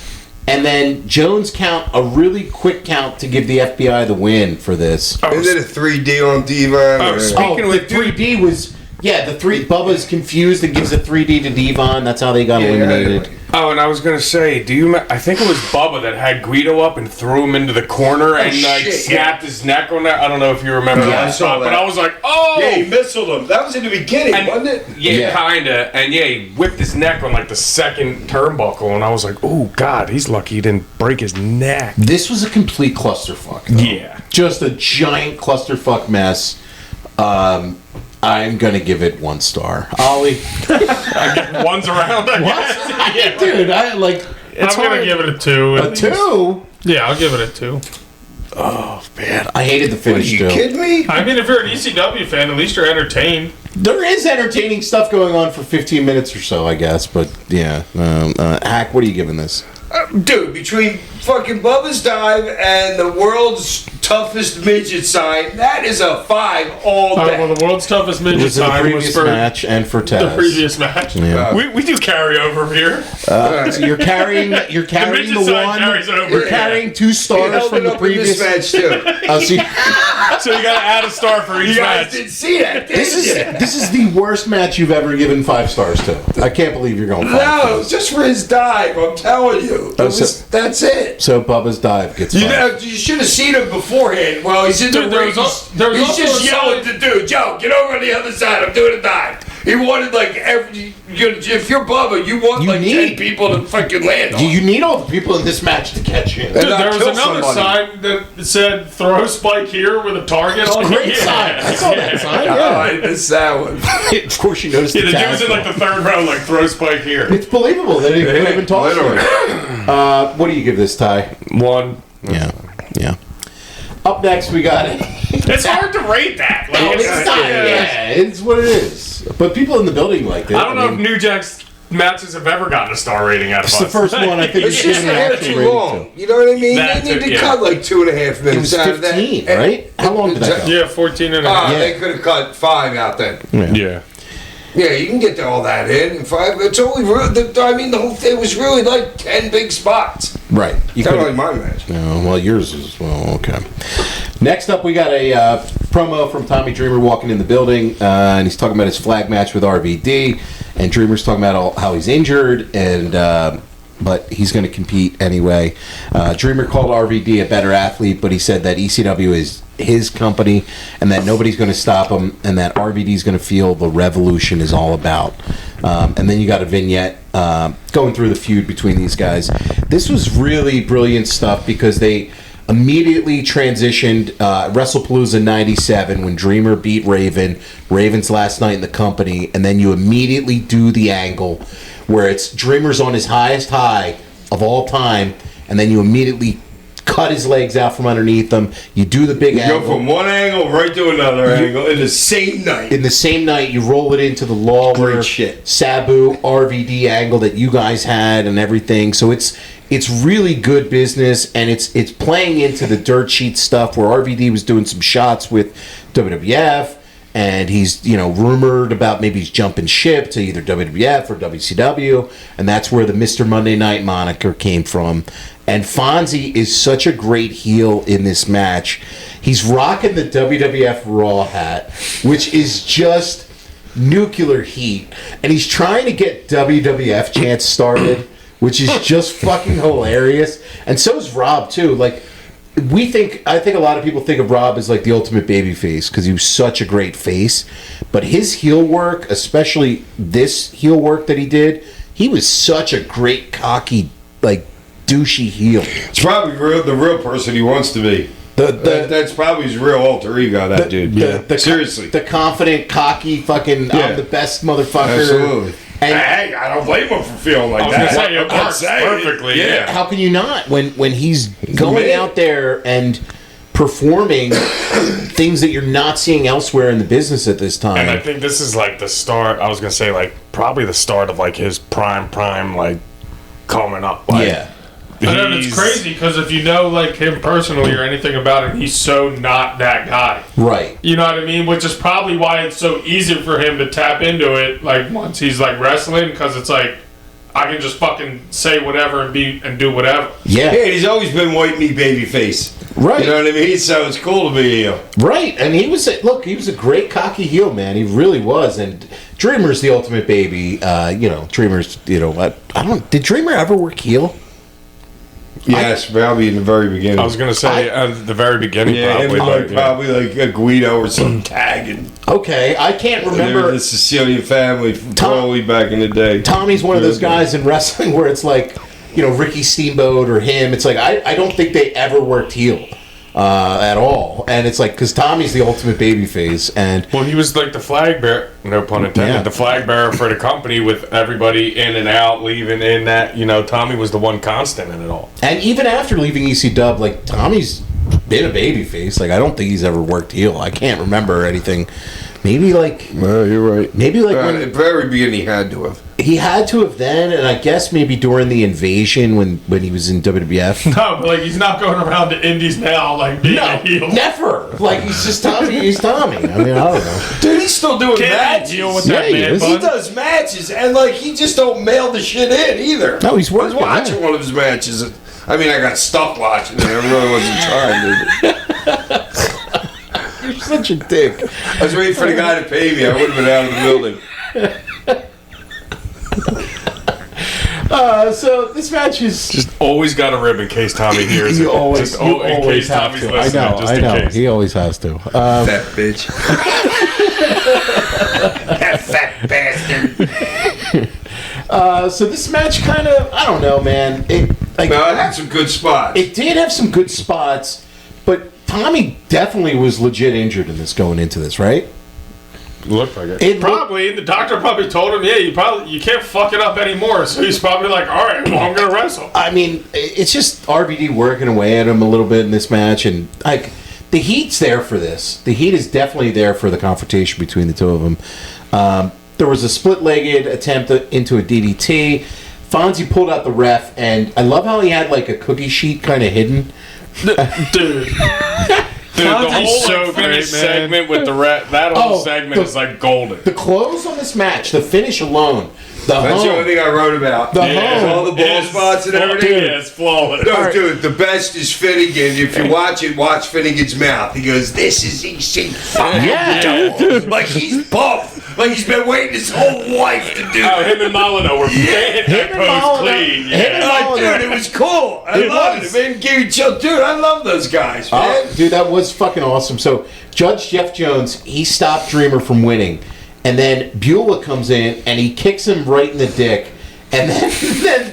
And then Jones count a really quick count to give the FBI the win for this. Is it a 3D on Devon? Speaking of the 3D was... Yeah, Bubba's confused and gives a 3D to Devon. That's how they got eliminated. Oh, and I was gonna say, I think it was Bubba that had Guido up and threw him into the corner and snapped his neck on that. I don't know if you remember that spot, but I was like, oh! Yeah, he missiled him. That was in the beginning, wasn't it? Yeah, kinda. And he whipped his neck on like the second turnbuckle, and I was like, oh God, he's lucky he didn't break his neck. This was a complete clusterfuck. Though. Yeah. Just a giant clusterfuck mess. I'm gonna give it 1 star. Ollie, One's around. what? Yeah. Dude, I'm gonna give it a 2. A 2? Yeah, I'll give it a 2. Oh man, I hated the finish. Are you kidding me? I mean, if you're an ECW fan, at least you're entertained. There is entertaining stuff going on for 15 minutes or so, I guess. But yeah, Hack, what are you giving this? Dude, between fucking Bubba's dive and the world's toughest midget sign. That is a 5 all day. Well, the world's toughest It midget was in the sign was previous for match and for Taz. the previous match. Yeah. We do carry over here. So you're carrying the midget sign one. carries over. You're carrying 2 stars Held from it the up in this previous. match too. So you gotta add a star for each You guys match. didn't see that, did you? This is the worst match you've ever given 5 stars to. I can't believe you're going 5 No, it stars. was just for his dive. I'm telling you. That's it. So Bubba's dive gets 5. You know, you should have seen him beforehand. Well, he's in the Dude, there ring. was there was He's also just a yelling sign- to dude, Joe, get over on the other side. I'm doing a dive. He wanted like if you're Bubba, you want You like need- 10 people to fucking land on. You need all the people in this match to catch him. Dude, not there was kill another somebody. sign that said "Throw Spike here" with a target on it. Great Yeah. sign. I saw that sign. Oh, Yeah. I missed that one. Of course, you noticed Yeah, the the dude was in tag. like the third row, like "Throw Spike here." It's believable that he couldn't even talk. Literally. What do you give this, Ty? 1. Yeah. Up next, we got it. It's hard to rate that. Like, It's not. Yeah, it's what it is. But people in the building liked it. I don't know if New Jack's matches have ever gotten a star rating out of It's us. the first one I think It's he's just given a an hair actual too rating long. to. You know what I mean? That's They need it, to yeah. cut like 2.5 minutes It was out of that. 15, right? How long did that go? Yeah, 14 and a half. Yeah. They could have cut 5 out then. Yeah. Yeah, you can get all that in 5. It's only the whole thing was really like 10 big spots. Right. You Kind of could've- like my match. No, well, yours is, well, okay. Next up, we got a promo from Tommy Dreamer walking in the building, and he's talking about his flag match with RVD, and Dreamer's talking about how he's injured, and but he's going to compete anyway. Dreamer called RVD a better athlete, but he said that ECW is his company, and that nobody's going to stop him, and that RVD is going to feel the revolution is all about. And then you got a vignette going through the feud between these guys. This was really brilliant stuff because they immediately transitioned WrestlePalooza 97 when Dreamer beat Raven's last night in the company, and then you immediately do the angle where it's Dreamer's on his highest high of all time, and then you immediately cut his legs out from underneath him. You do the big You angle. go from one angle right to another angle in the same night. In the same night, you roll it into the Lawler, Great shit. Sabu, RVD angle that you guys had and everything. So it's really good business, and it's playing into the dirt sheet stuff where RVD was doing some shots with WWF, and he's rumored about maybe he's jumping ship to either WWF or WCW, and that's where the Mr. Monday Night moniker came from. And Fonzie is such a great heel in this match. He's rocking the WWF Raw hat, which is just nuclear heat, and he's trying to get WWF chants started, which is just fucking hilarious. And so is Rob too. Like I think a lot of people think of Rob as like the ultimate baby face because he was such a great face, but his heel work, especially this heel work that he did, he was such a great cocky like douchey heel. It's probably the real person he wants to be. That's probably his real alter ego, that dude. Seriously. The confident, cocky, fucking, Yeah. I'm the best motherfucker. Absolutely. And Hey, I don't blame him for feeling like I was that. gonna say, it I'm works saying, perfectly, yeah. how can you not when he's going man. out there and performing things that you're not seeing elsewhere in the business at this time? And I think this is like the start. I was gonna say like probably the start of like his prime like coming up. Like, yeah. And then it's crazy because if you know like him personally or anything about him, he's so not that guy. Right. You know what I mean? Which is probably why it's so easy for him to tap into it. Like once he's like wrestling, because it's like I can just fucking say whatever and do whatever. Yeah. Yeah, he's always been white meat baby face. Right. You know what I mean? So it's cool to be a heel. Right, and he was a great cocky heel, man. He really was, and Dreamer's the ultimate baby. Dreamer's. Did Dreamer ever work heel? Yes, probably in the very beginning. I was gonna say at the very beginning, yeah, probably. But, probably like a Guido or some tag. And Okay, I can't they were remember. the Sicilian family from probably back in the day. Tommy's one of those guys in wrestling where it's like, Ricky Steamboat or him. It's like I don't think they ever worked heel at all, and it's like because Tommy's the ultimate babyface, and Well, he was like the flag bearer, no pun intended, Yeah. the flag bearer for the company with everybody in and out, leaving in that, Tommy was the one constant in it all. even after leaving ECW, like Tommy's been a babyface. Like I don't think he's ever worked heel. I can't remember anything. Maybe like Well, you're right. maybe like At when the very beginning, he had to have. he He had to have then, and I guess maybe during the invasion when he was in WWF. No, but like he's not going around to indies now like being a heel. Never. Like he's just Tommy. He's Tommy. I mean, I don't know. Dude, he's still doing matches. Deal with Yeah, that he man is. bun. He does matches, and like he just don't mail the shit in either. No, he's working. I was watching one of his matches. I mean, I got stuck watching it. I really wasn't trying to. You're such a dick. I was waiting for the guy to pay me. I would have been out of the building. So this match is Just always got a rib in case Tommy hears it. you always, Just you in always case have Tommy's to. listening. I know. Just I in know. case. He always has to. That bitch. That fat bastard. So this match kind of, I don't know, man. It had some good spots. It did have some good spots, but Tommy definitely was legit injured in this going into this, right? Looked like it. It Probably, and the doctor probably told him, yeah, you can't fuck it up anymore. So he's probably like, all right, well, I'm gonna wrestle. I mean, it's just RVD working away at him a little bit in this match, and like the heat's there for this. The heat is definitely there for the confrontation between the two of them. There was a split-legged attempt into a DDT. Fonzie pulled out the ref, and I love how he had like a cookie sheet kind of hidden. Dude. Dude, the whole so like, great, finish man. segment with the that whole segment is like golden. The close on this match, the finish alone, That's the only thing I wrote about. The home. All the ball spots and everything. Yeah, it's flawless. No, dude, the best is Finnegan. If you watch it, watch Finnegan's mouth. He goes, "This is EC." Yeah. Like he's pumped. Like he's been waiting his whole life to do Oh, it. him and Molyneux were hit that Him and pose Molyneux- clean. him and Yeah. Like, dude, it was cool. I loved it. Man, gave you chill. Dude, I love those guys, man. Dude, that was fucking awesome. So, Judge Jeff Jones, he stopped Dreamer from winning. And then Beulah comes in and he kicks him right in the dick. And then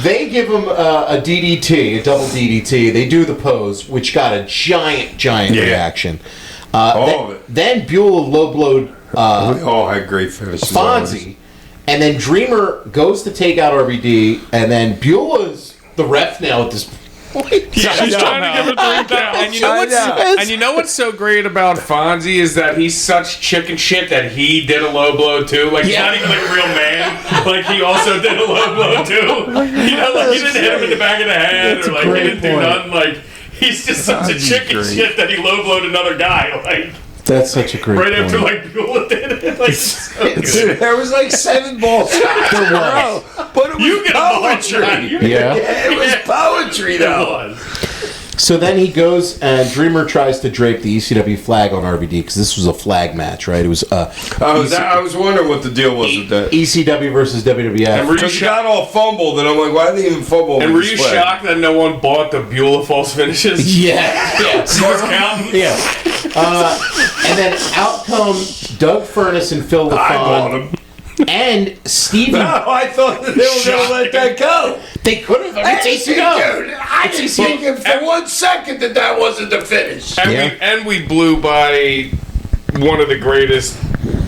they give him a DDT, a double DDT. They do the pose, which got a giant reaction. All of it. Then Beulah low-blowed We all had great finishes. Fonzie. And then Dreamer goes to take out RVD. And then Beulah's the ref now at this point. Yeah, she's trying to give her 3 count. And you know what's so great about Fonzie is that he's such chicken shit that he did a low blow too. Like he's not even like a real man. Like he also did a low blow too. You know, like he didn't hit him in the back of the head or like he didn't do nothing. Like he's just such a chicken shit that he low blowed another guy. Like That's such a great right point. after like Beulah did it. Like so good. Dude, there was like 7 balls. There was. But it was You get a ball poetry. shot. Yeah. It was poetry, It though. was. So then he goes and Dreamer tries to drape the ECW flag on RVD because this was a flag match, right? It was I was wondering what the deal was with that. ECW versus WWF. And were you Because it got all fumbled, and I'm like, why did they even fumble? And with were this you flag? shocked that no one bought the Beulah false finishes? Yeah, yeah, Scores counting? yeah. And then out come Doug Furness and Phil I bought LaFon him. and Stevie. No, I thought that they were going to let that go. They could have. I mean, it's ECW. Dude, I didn't think it for 1 second that wasn't the finish. And we blew by one of the greatest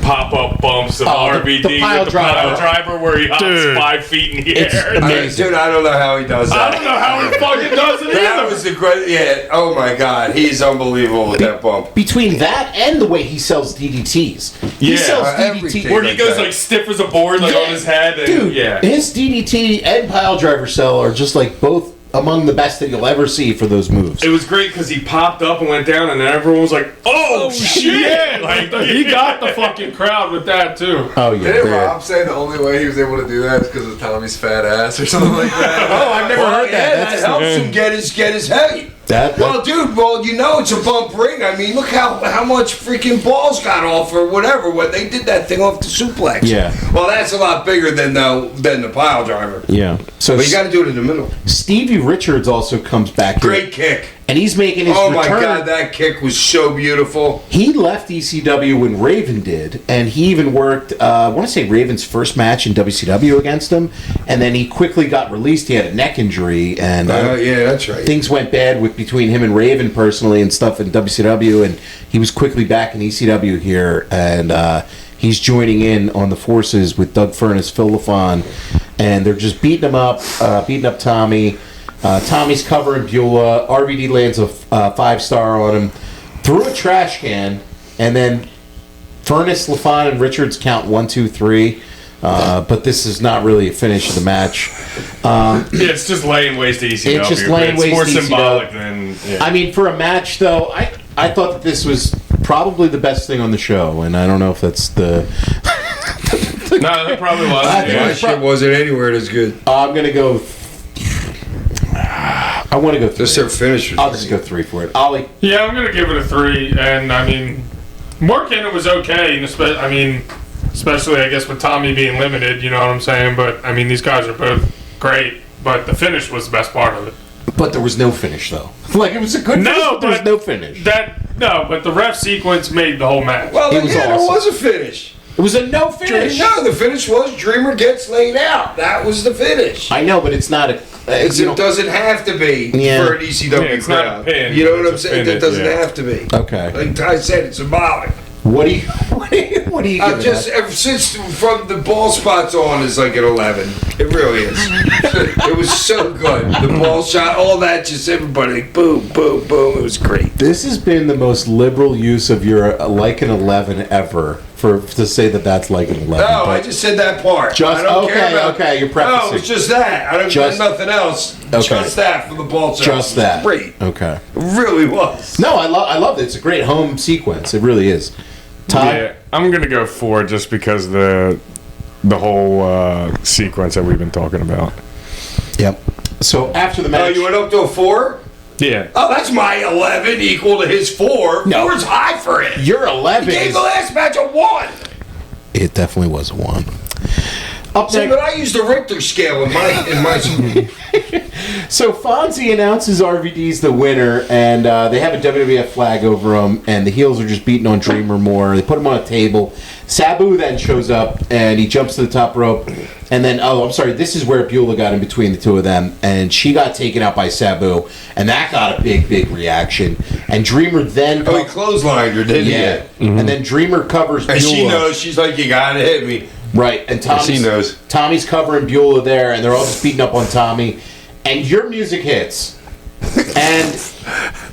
pop-up bumps of RVD the pile with the pile driver where he hops Dude. 5 feet in the It's air. amazing. Dude, I don't know how he does that. I don't know how he fucking does it That either. was the great. Yeah. Oh my God, he's unbelievable with that bump. Between that and the way he sells DDTs, he Yeah, sells everything. DDT. Where he like goes that. like stiff as a board, like on his head. And, Dude, yeah. his DDT and pile driver sell are just like both among the best that you'll ever see for those moves. It was great because he popped up and went down, and then everyone was like, "Oh, shit!" Yeah, Like he got the fucking crowd with that too. Oh yeah, Didn't there. Rob say the only way he was able to do that is because of Tommy's fat ass or something like that? Oh, I've never heard Yeah, that. that helps him get his height. That- Well, dude, you know it's a bump ring. I mean, look how much freaking balls got off or whatever when they did that thing off the suplex. Yeah. Well, that's a lot bigger than the pile driver. Yeah. So But you got to do it in the middle. Stevie Richards also comes back here, Great kick. and he's making his Oh my return. God, that kick was so beautiful. He left ECW when Raven did, and he even worked, I want to say Raven's first match in WCW against him, and then he quickly got released. He had a neck injury, and Yeah, that's right. things went bad between him and Raven personally and stuff in WCW, and he was quickly back in ECW here, and he's joining in on the forces with Doug Furness, Phil LaFon, and they're just beating him up, beating up Tommy. Tommy's covering Beulah. RVD lands a 5-star on him through a trash can, and then Furness, LaFon, and Richards count 1, 2, 3. But this is not really a finish of the match. It's just laying waste to ECW. It's just laying waste more to ECW. symbolic than. Yeah. I mean, for a match, though, I thought that this was probably the best thing on the show, and I don't know if that's the. No, that probably was. My shit wasn't anywhere as good. I'm gonna go. I want to go 3. Just their finish was I'll just go 3 for it. Ollie. Yeah, I'm gonna give it a 3, and I mean, Mark in it was okay, and especially I guess with Tommy being limited, you know what I'm saying. But I mean, these guys are both great, but the finish was the best part of it. But there was no finish, though. Like, it was a good finish, but there was no finish. But the ref sequence made the whole match. Well, It was again, awesome. it was a finish. It was a no finish. No, the finish was Dreamer gets laid out. That was the finish. I know, but it's not a. It doesn't have to be Yeah. for an ECW it's not crowd. a pin, You know what I'm it's a saying? pin, It doesn't yeah. have to be. Okay. Like Ty said, it's symbolic. What do you I've give just it? ever since from the ball spots on is like an 11. It really is. It was so good. The ball shot, all that, just everybody boom, boom, boom. It was great. This has been the most liberal use of your like an 11 ever to say that that's like an 11. No, but I just said that part. Just- I don't okay, care about, okay, you're prefacing. No, it's just that. I don't Just- do nothing else. Okay. Just that for the ball shot. just that. Great. Okay. It really was. No, I love it. It's a great home sequence. It really is. Todd. Yeah, I'm gonna go 4 just because the whole sequence that we've been talking about. Yep. So after the Oh, match, you went up to a 4? Yeah. Oh, that's my 11 equal to his 4. No. 4's high for it. your 11 He gave is, the last match a 1. it definitely was a 1. Up See, next, but I used the Richter scale in my so Fonzie announces RVD's the winner, and they have a WWF flag over him, and the heels are just beating on Dreamer more. They put him on a table. Sabu then shows up, and he jumps to the top rope, and then, this is where Beulah got in between the two of them, and she got taken out by Sabu, and that got a big reaction. And Dreamer then... he clotheslined her, didn't yeah. he? And then Dreamer covers And Beulah. she knows. She's like, you gotta hit me. Right, and she knows. Tommy's covering Beulah there, and they're all just beating up on Tommy. And your music hits. And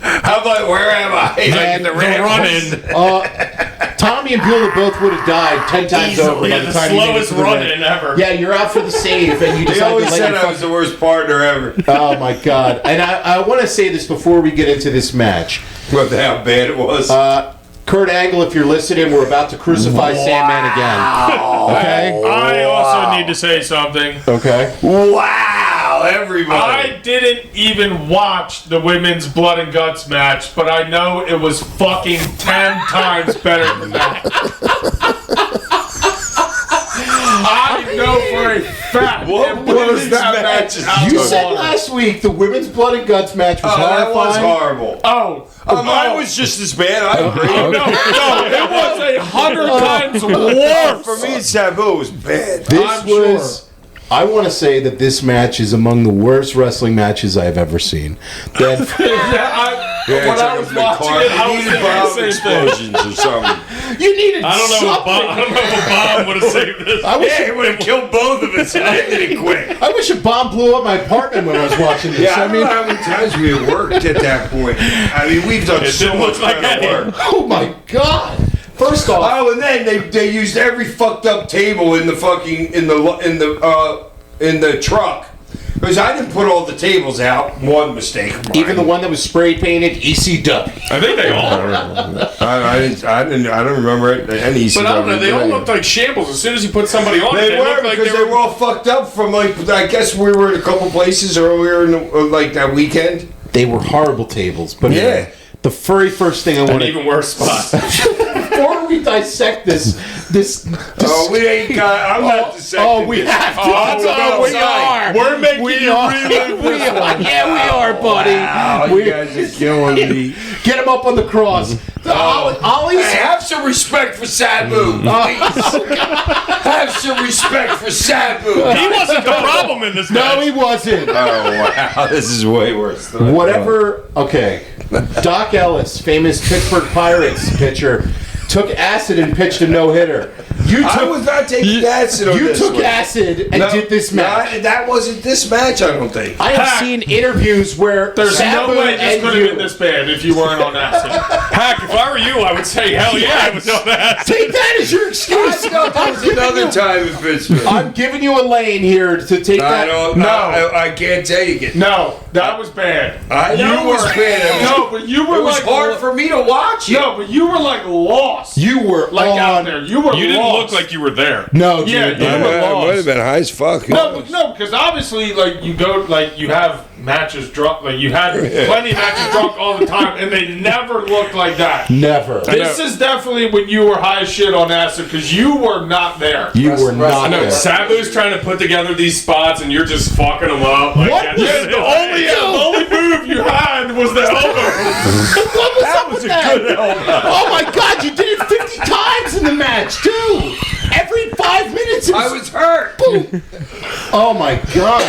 How about, where am I? And the Running. Tommy and Beulah both would have died 10 times over by the the time you made it slowest to the ring. running ever. Yeah, you're out for the save, and you They decide always to let said your I was the worst partner ever. Oh my god! And I want to say this before we get into this match. What the hell bad it was. Kurt Angle, if you're listening, we're about to crucify Sandman again. Okay. I also need to say something. Okay. Wow, everybody. I didn't even watch the women's blood and guts match, but I know it was fucking 10 times better than that. I know for a fact. What was that match? You said last week the women's blood and guts match was that was horrifying. horrible. Mine was just as bad. I agree. No, it was 100 times worse. For me, Sabu was bad. This was. I want to say that this match is among the worst wrestling matches I have ever seen. That When I was watching it, I was thinking bomb the same thing. explosions or something. you needed I don't know something. if a bomb would have saved this. I wish, Yeah, it would have killed both of us. I did it quick. I wish a bomb blew up my apartment when I was watching this. Yeah, I I don't mean, know how many times we had worked at that point. I mean, we've done so didn't much look like better that. work. oh my god! First off, Oh, and then they used every fucked up table in the fucking in the truck. Because I didn't put all the tables out. One mistake. of mine. even the one that was spray painted ECW. I think they all were. I don't remember it. Any But I don't know. They all looked like shambles. As soon as you put somebody on, They were looked like because they were all fucked up from like. I guess we were in a couple places earlier in like that weekend. They were horrible tables, but Yeah. the very first thing I an want to even worse spot. before we dissect this. Oh, we ain't got. I'm not dissecting. Oh, we have to. we are. We're making We you are. relive We this are. one. Yeah, we are, buddy. Wow, We- you guys are killing me. Get him up on the cross. Ollie's. Hey, have some respect for Sabu, please. Have some respect for Sabu. He wasn't the problem in this No, match. he wasn't. Oh wow, this is way worse. Whatever. Okay. Doc Ellis, famous Pittsburgh Pirates pitcher, took acid and pitched a no-hitter. I was not taking acid on You this took one. acid and did this match. That wasn't this match, I don't think. I have seen interviews where There's Sabu no way this and could have been this bad if you weren't on acid. Hack, if I were you, I would say, hell yeah, I was on that. take that as your I excuse. thought that was another time in Pittsburgh. I'm giving you a lane here to take I that. don't. No. I can't take it. No, that was bad. I know it was bad. No, but you were It was like hard for me to watch it. No, but you were like lost. You were like on. out there. You were You didn't lost. look like you were there. No, Yeah, dude. you no. were It lost. might have been high as fuck. No, because obviously, like you go, like you have matches drunk, like you had plenty of matches drunk all the time, and they never looked like that. Never. This is definitely when you were high as shit on acid because you were not there. You were I not know there. Sabu's trying to put together these spots, and you're just fucking them up. Like, What? Yeah, the only move you had was the elbow. What was up with that? Oh my God! You did it 50 times in the match too. Every 5 minutes. It I was hurt. Oh my God!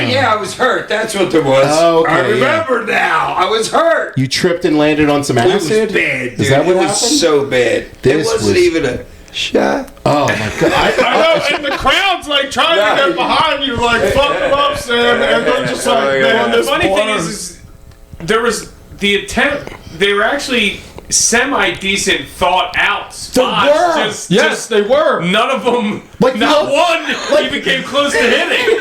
Yeah, I was hurt. That's what there was. Oh, okay, I remember now. I was hurt. You tripped and landed on some It was acid. bad, dude. Is that what it happened? was so bad. This it wasn't was- even a shot. Oh my God! I know, and the crowd's like trying to get behind you, like fuck them up, Sam, and they're just like, man, The this funny thing blur. is there was the attempt. They were actually semi-decent, thought-out spots. were. Yes, they were. None of them, Like, not no- one, even came close to hitting.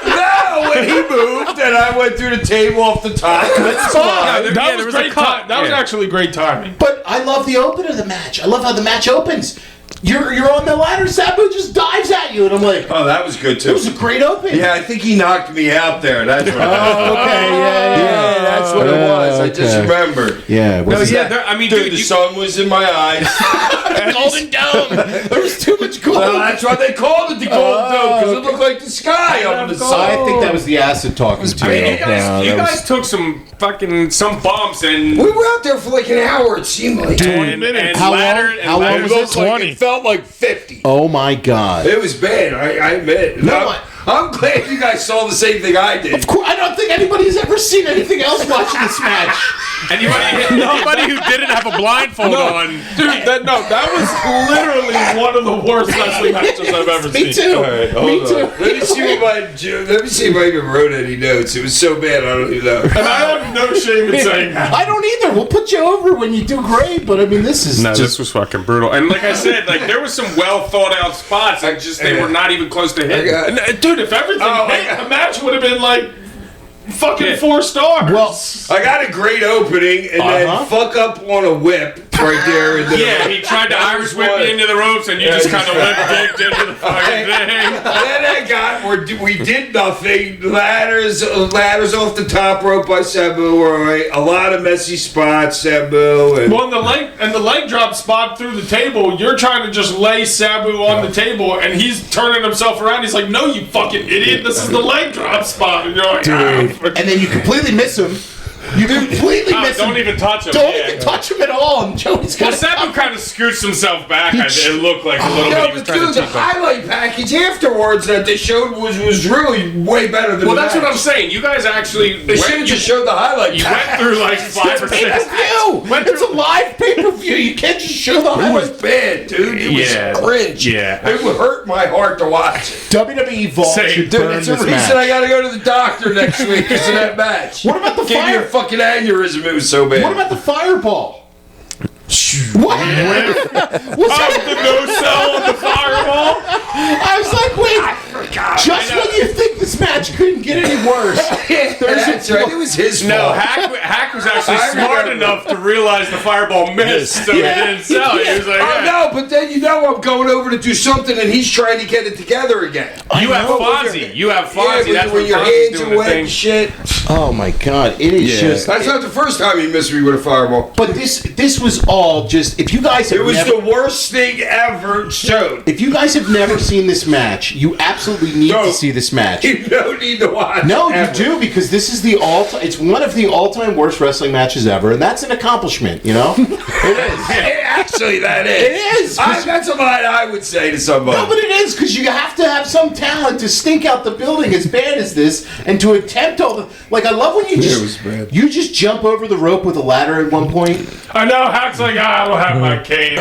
No, when he moved and I went through the table off the top. That's fine. there- That yeah, was there was a great cut. time. That was Yeah. actually great timing. But I love the open of the match. I love how the match opens. You're on the ladder. Sabu just dives at you, and I'm like, Oh, that was good it too. was a great open. Yeah, I think he knocked me out there. That's what. Oh, okay. Yeah, that's what it was. I just okay. remembered. Yeah. No, Was yeah, that there- I mean, Dude, dude, the you, sun was in my eyes. Golden Dome? There was too much gold. Well, that's why they called it the Golden Dome, because it looked like the sky up in the So I sun. think that was the acid talking to I mean, you. you guys, you guys took some bumps and We were out there for like an hour, it seemed like. and How ladder long? and How long ladder- was It looked this? like it felt like 50. Oh my God. It was bad, I admit. No, I'm glad you guys saw the same thing I did. Of course, I don't think anybody's ever seen anything else watching this match. Anybody who didn't have a blindfold on. Dude, that was literally one of the worst wrestling matches I've ever seen. Me too. Me too. Let me see if I even wrote any notes. It was so bad, I don't even know. And I have no shame in saying that. I don't either. We'll put you over when you do great, but I mean, this is No, just. this was fucking brutal. And like I said, like there was some well thought out spots. Like just they were not even close to hitting. Dude, if everything hit, the match would have been like fucking 4 stars. Well, I got a great opening and then fuck up on a whip right there. And then Yeah, he tried to Irish whip you into the ropes, and you just kind of went digged into the fucking thing. Then I got we did nothing. Ladders off the top rope by Sabu. All right, a lot of messy spots, Sabu. And Well, the leg drop spot through the table, you're trying to just lay Sabu on the table, and he's turning himself around. He's like, "No, you fucking idiot! This is the leg drop spot." And you're like, and then you completely miss him. You completely miss him. Don't even touch him. Don't even touch him at all. And Joey's got Well, Sabu kind of scooched himself back. It looked like a little bit. no, He was but trying dude, to the cheat back. highlight package afterwards that they showed was really way better than Well, the that's what match. I'm saying. You guys actually They should have just showed the highlight. You went through like 5 or 6. pay-per-view. It's a live pay-per-view. You can't just show the It was highlights. bad, dude. It Yeah. was cringe. Yeah. It would hurt my heart to watch. WWE Vault Say, should Dude, burn it's the this reason I match. gotta go to the doctor next week because of that match. What about the Gave me fire? a fucking aneurysm. It was so bad. What about the fireball? What? What's Oh, the no sell on the fireball? I was like, wait, just when you think this match couldn't get any worse. That's right. It was his fault. No, Hack was actually I smart remember. enough to realize the fireball missed, so he didn't sell. He was like, Oh yeah. no, but then I'm going over to do something and he's trying to get it together again. You have Fonzie. You have Fonzie. Yeah, That's when what your Fonzie's hands doing are the wet thing. and shit. Oh my God, it is just. That's not the first time he missed me with a fireball. But this was all just. If you guys have It was never, the worst thing ever showed. if you guys have never seen this match, you absolutely need to see this match. You don't need to watch. No, you ever. do, because this is it's one of the all-time worst wrestling matches ever, and that's an accomplishment, you know? It is. Actually, that is. It is. That's a line I would say to somebody. No, but it is, because you have to have some talent to stink out the building as bad as this, and to attempt all the... Like, I love when you It was bad. you just jump over the rope with a ladder at one point. I know Haks like, I don't have my cane.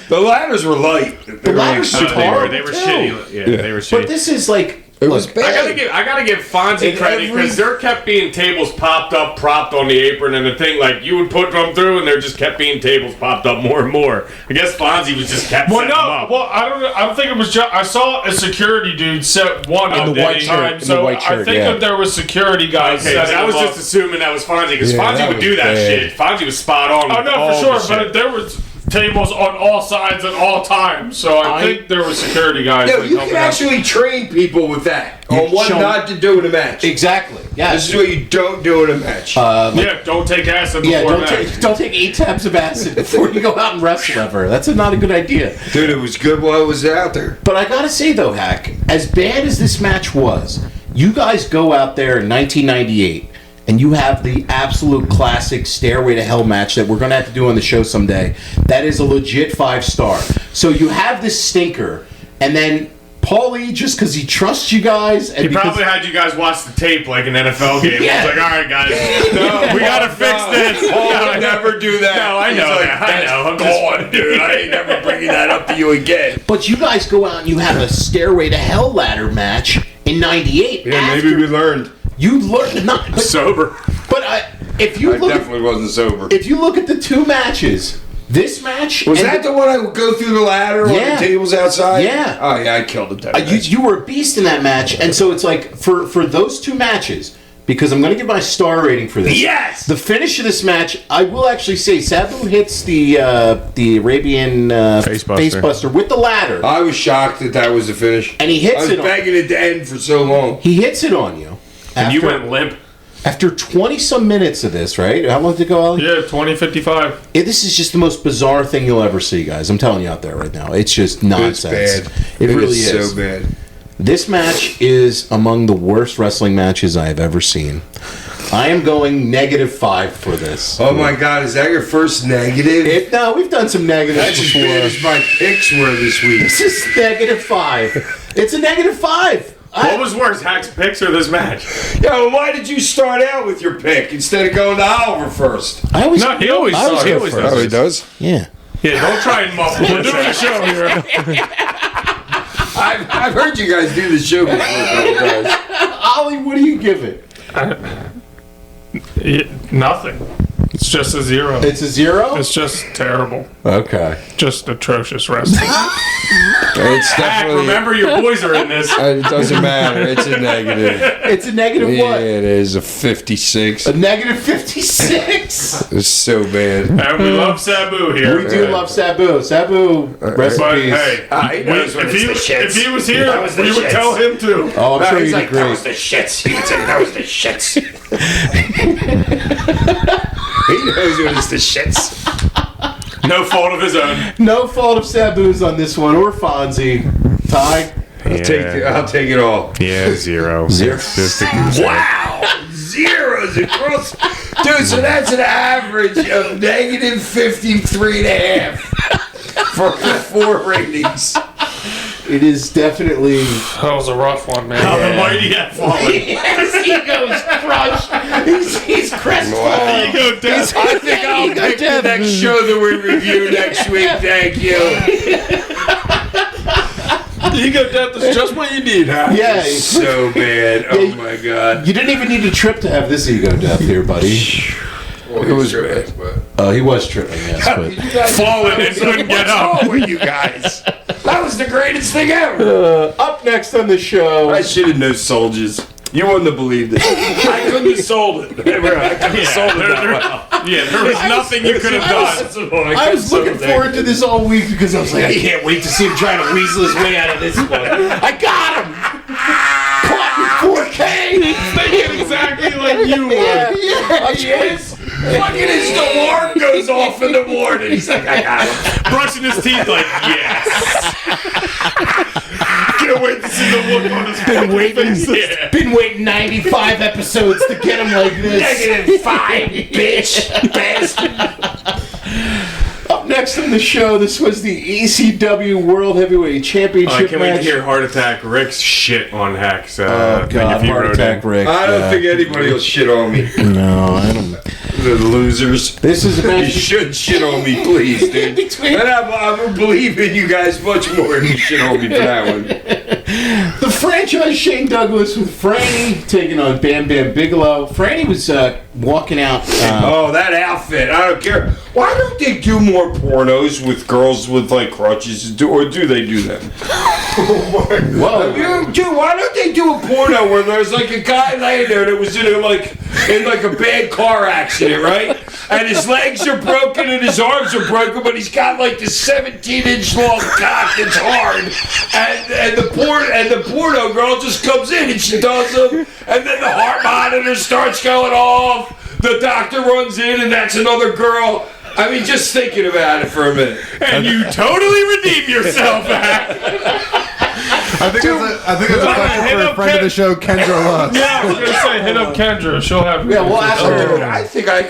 The ladders were light. The ladders were horrible, They were too. shitty. Yeah, they were shitty. But this is like... It was look, bad. I gotta give Fonzie credit because there kept being tables popped up, propped on the apron, and the thing like you would put them through, and there just kept being tables popped up more and more. I guess Fonzie was just kept setting them up. Well, I don't think it was just. I saw a security dude set one up the white any shirt, time, in the so white I shirt, think yeah. that there was security guys. Okay, setting I was them just up. assuming that was Fonzie because Yeah, Fonzie that would was do that bad. shit. Fonzie was spot on. Oh no, all for sure, the shit. but there was tables on all sides at all times, so I think there was security guys. No, like, you helping can out. actually train people with that on what show- not to do in a match. Exactly. Yeah. This is what you don't do in a match. Yeah, don't take acid before Yeah, match. don't take 8 tabs of acid before you go out and wrestle ever. That's not a good idea. Dude, it was good while it was out there. But I gotta say though, Hack, as bad as this match was, you guys go out there in 1998 and you have the absolute classic Stairway to Hell match that we're gonna have to do on the show someday. That is a legit 5-star. So you have this stinker, and then Paulie, just because he trusts you guys, and He because, probably had you guys watch the tape like an NFL game. Yeah. He was like, all right, guys, we gotta fix this. Paul would never do that. No, I know He's like, that. I know. I'm That's just- gone, dude. I ain't never bringing that up to you again. but you guys go out and you have a Stairway to Hell ladder match in '98. Yeah, maybe we learned. You learned not, but, Sober. but if you I look at, definitely wasn't sober. if you look at the two matches, this match Was and that the one I would go through the ladder on Yeah. the tables outside? Yeah. Oh, yeah, I killed it. you were a beast in that match, and so it's like for those two matches, because I'm going to give my star rating for this. Yes! The finish of this match, I will actually say, Sabu hits the Arabian facebuster with the ladder, I was shocked that was the finish. and he hits I was it. begging it to end for so long. He hits it on you. And you went limp. After 20 some minutes of this, right? How long did it go, Ali? Yeah, 2055. This is just the most bizarre thing you'll ever see, guys. I'm telling you out there right now. It's just nonsense. It's bad. It really is. So bad. This match is among the worst wrestling matches I have ever seen. I am going -5 for this. Oh my God, is that your first negative? No, we've done some negatives That's as before. bad as my picks were this week. This is -5. It's a -5. What was worse, Hacks picks or this match? Yeah, well, why did you start out with your pick instead of going to Oliver first? I always, No, he always I always sucks. go He always first. he does? Yeah. Yeah, don't try and muffle We're doing a show here. I've heard you guys do the show before a couple times. Ollie, what do you give it? Nothing. It's just a 0. It's a 0? It's just terrible. Okay. Just atrocious wrestling. It's Hack, definitely. remember your boys are in this. It doesn't matter. It's a negative. It's a -what? Yeah, it is a 56. A -56. It's so bad. And we love Sabu here. We do love Sabu. Sabu, rest But in peace. hey, he knows when if it's he the shits. if he was here, That was the we would shits. tell him to. Oh, I'm sure He's you'd like, that agree. was the shits. He would say, that was the shits. He knows when it's the shits. No fault of his own. No fault of Sabu's on this one, or Fonzie. Ty? I'll take it all. Yeah, 0. 0. Wow! Zeros across. Dude, so that's an average of -53.5 for the 4 ratings. It is definitely... That was a rough one, man. How the mighty have fallen. His ego's crushed. He's crestfallen. Ego death. I think I'll pick the next show that we review next week. Thank you. Ego death is just what you need, huh? Yeah, So bad. Oh my God. you didn't even need a trip to have this ego death here, buddy. Well, It was tripping, bad. but Oh, he was tripping, yes, but... Fallen and couldn't get What's up. wrong with you guys? That was the greatest thing ever. Up next on the show... I should have known soldiers. You wouldn't have believed it. I couldn't have sold it. I couldn't have sold it that well. Yeah, there was nothing you could have done. I was looking forward to this all week because I was like, I can't wait to see him trying to weasel his way out of this one. I got him! Caught in 4K! Thinking exactly like you would. Yeah, he is. Fucking his alarm goes off in the morning. He's like, I got him. Brushing his teeth like, yes. Can't wait to see the look on his Been waiting, Yeah. been waiting 95 episodes to get him like this. -5, bitch. Bastard. Up next on the show, this was the ECW World Heavyweight Championship I can't wait to match. hear Heart Attack Rick's shit on Haks. Oh, God, Heart Attack Rick. I don't think anybody will shit on me. No, I don't. The losers. This is a You match. should shit on me, please, dude. And I believe in you guys much more than you shit on me for that one. The franchise Shane Douglas with Franny taking on Bam Bam Bigelow. Franny was walking out. Oh, that outfit. I don't care. Why don't they do more pornos with girls with, like, crutches? Or do they do them? Whoa. Dude, why don't they do a porno where there's, like, a guy laying there that was in a bad car accident, right? And his legs are broken and his arms are broken, but he's got, like, this 17-inch long cock that's hard. And the porno girl just comes in and she does them, and then the heart monitor starts going off. The doctor runs in, and that's another girl. I mean, just thinking about it for a minute. And you totally redeem yourself, Hak. I think it's a question for a friend of the show, Kendra Lux. Yeah, I was gonna say hit up Kendra. She'll have. Yeah, we'll ask her. Dude, I think I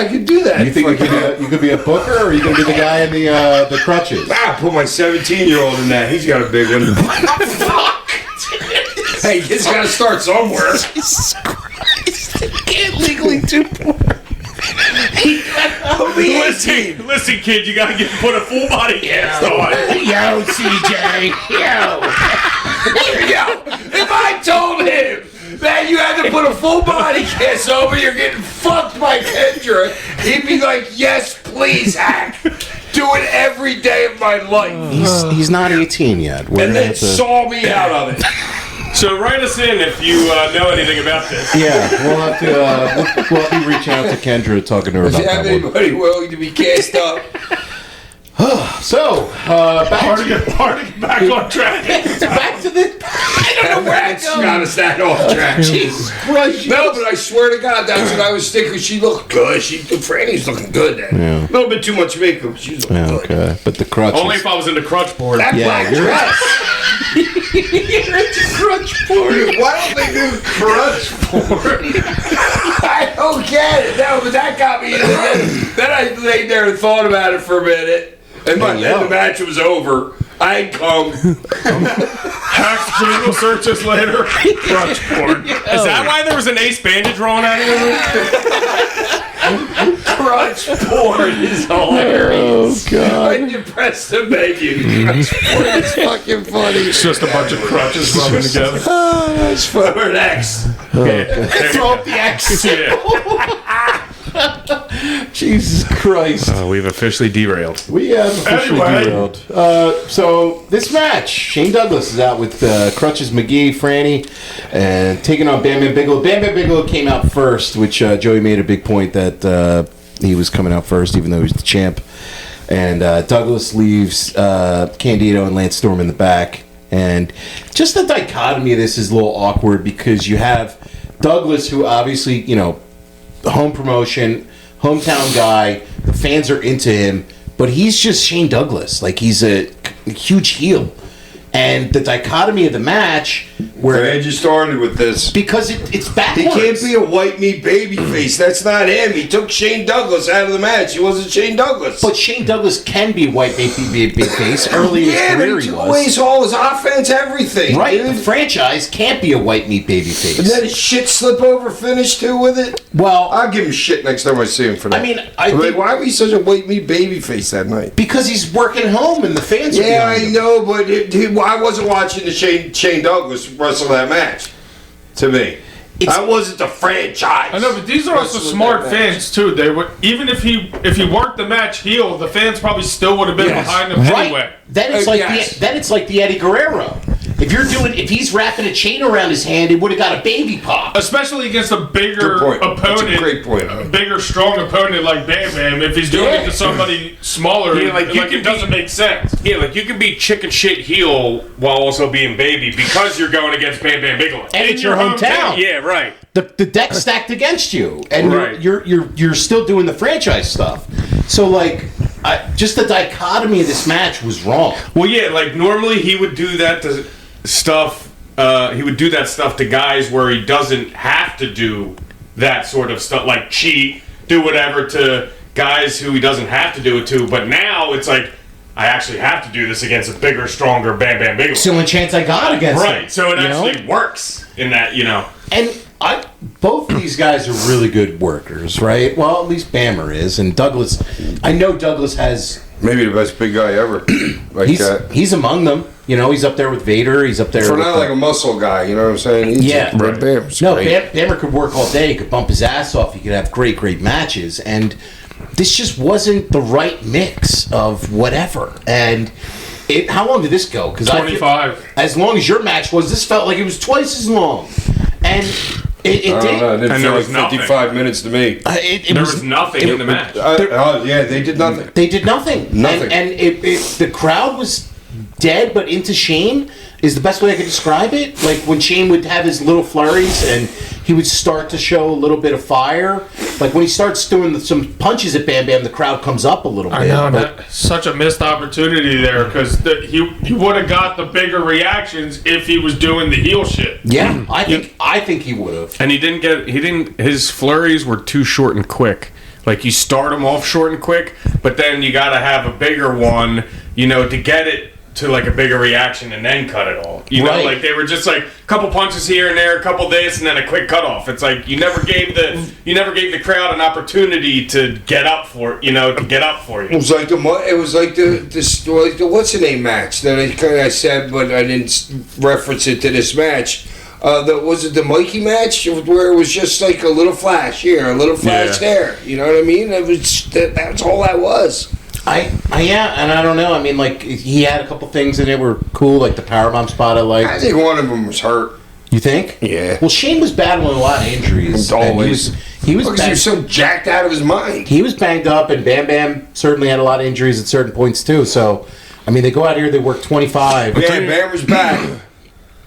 could do that. You think you could be a booker, or you can be the guy in the crutches? Put my 17-year-old in that. He's got a big one. Fuck! Hey, it's got to start somewhere. Jesus Christ! You can't legally do porn. Listen, kid, you gotta put a full body cast on. Yo, CJ. Yo. If I told him that you had to put a full body cast over, you're getting fucked by Kendra, he'd be like, yes, please, Hak. Do it every day of my life. He's not 18 yet. And then saw me out of it. So write us in if you know anything about this. Yeah, we'll have to we'll be reaching out to Kendra, talking to her If about you have that one. anybody willing to be cast up. So, Hard to get back on track. back to the. I don't know where That's got us that off track. Jesus Christ. No, but I swear to God, that's what I was thinking. She looked good. Franny's looking good then. Yeah. A little bit too much makeup. She's looking Yeah, good. okay, but the crutches. Only if I was into crutch board. That Yeah, black you're- dress. You're into crutch porn. Why don't they do crutch porn? I don't get it. No, but that got me. Then I laid there and thought about it for a minute. And then the match was over. I'd come. Haks Google searches later. Crutch porn. Is that why there was an ace bandage rolling out of your Crutch porn is hilarious. Oh, God. When you press the menu, crutch porn is fucking funny. It's just a bunch of crutches rubbing together. It's for an X. Throw up the X. Jesus Christ. We've officially derailed. We have officially Anyway. derailed. So this match, Shane Douglas is out with Crutches McGee, Franny, and taking on Bam Bam Bigelow. Bam Bam Bigelow came out first, which Joey made a big point that he was coming out first, even though he was the champ. And Douglas leaves Candido and Lance Storm in the back. And just the dichotomy of this is a little awkward because you have Douglas, who obviously, home promotion, hometown guy, the fans are into him, but he's just Shane Douglas. Like, he's a huge heel. And the dichotomy of the match, where Glad you started with this. because it's backwards. He can't be a white meat babyface. That's not him. He took Shane Douglas out of the match. He wasn't Shane Douglas. But Shane Douglas can be a white big face. Early in his yeah, career, but he he was. always all his offense, everything. Right, Dude. the franchise can't be a white meat baby face. And then his shit slip over finish too with it. Well, I'll give him shit next time I see him for that. I mean, I Like, think why was he such a white meat babyface that night? because he's working home and the fans are Yeah, behind I him. know, but I wasn't watching the Shane Douglas wrestle that match. To me, I wasn't the franchise. I know, but these are also Wrestling smart that match. fans too. They would even if he worked the match heel, the fans probably still would have been Yes. behind him Right. anyway. Then it's like the Eddie Guerrero. If he's wrapping a chain around his hand, it would have got a baby pop. Especially against a bigger Good point. That's a opponent, great point. a bigger, strong opponent like Bam Bam. If he's doing it to somebody smaller, Yeah, like, you it can doesn't make sense. Yeah, like you can be chicken shit heel while also being baby because you're going against Bam Bam Bigelow. And it's your hometown. Yeah, right. the deck's stacked against you, and Right. you're still doing the franchise stuff. So like, just the dichotomy of this match was wrong. Well, yeah, like normally he would do that to stuff. He would do that stuff to guys where he doesn't have to do that sort of stuff, like cheat, do whatever to guys who he doesn't have to do it to. But now it's like, I actually have to do this against a bigger, stronger Bam Bam Bigelow. It's the only chance I got against him. Right, so it actually works in that, And both of these guys are really good workers, right? Well, at least Bammer is, and Douglas. I know Douglas has. Maybe the best big guy ever. Like He's among them. He's up there with Vader. He's up there. For with not like a muscle guy, you know what I'm saying? Right. Bam's No, great. Bammer could work all day. He could bump his ass off. He could have great matches. And this just wasn't the right mix of whatever. And how long did this go? 25. As long as your match was, this felt like it was twice as long. And it I don't know. It didn't And feel there like was nothing. 55 minutes to me. there was nothing in the match. Yeah, they did nothing. They did nothing. Nothing. And the crowd was dead, but into Shane is the best way I could describe it. Like when Shane would have his little flurries and he would start to show a little bit of fire. Like when he starts doing some punches at Bam Bam, the crowd comes up a little bit. I know, but that's such a missed opportunity there because he would have got the bigger reactions if he was doing the heel shit. yeah, I think he would have. And his flurries were too short and quick. Like you start them off short and quick, but then you got to have a bigger one, to get it to like a bigger reaction and then cut it all. Right. Like they were just like a couple punches here and there, a couple this, and then a quick cutoff. It's like you never gave the crowd an opportunity to get up for you. It was like the what's the name match that I said, but I didn't reference it to this match. Was it the Mikey match where it was just like a little flash here, a little flash there? You know what I mean? That's all that was. Yeah, and I don't know. I mean, like he had a couple things in it were cool, like the powerbomb spot I liked. I think one of them was hurt. You think? Yeah. Well, Shane was battling a lot of injuries. Always. He was Because he was so jacked out of his mind. He was banged up, and Bam Bam certainly had a lot of injuries at certain points too. So, I mean, they go out here, they work 25. Yeah, Bam was back.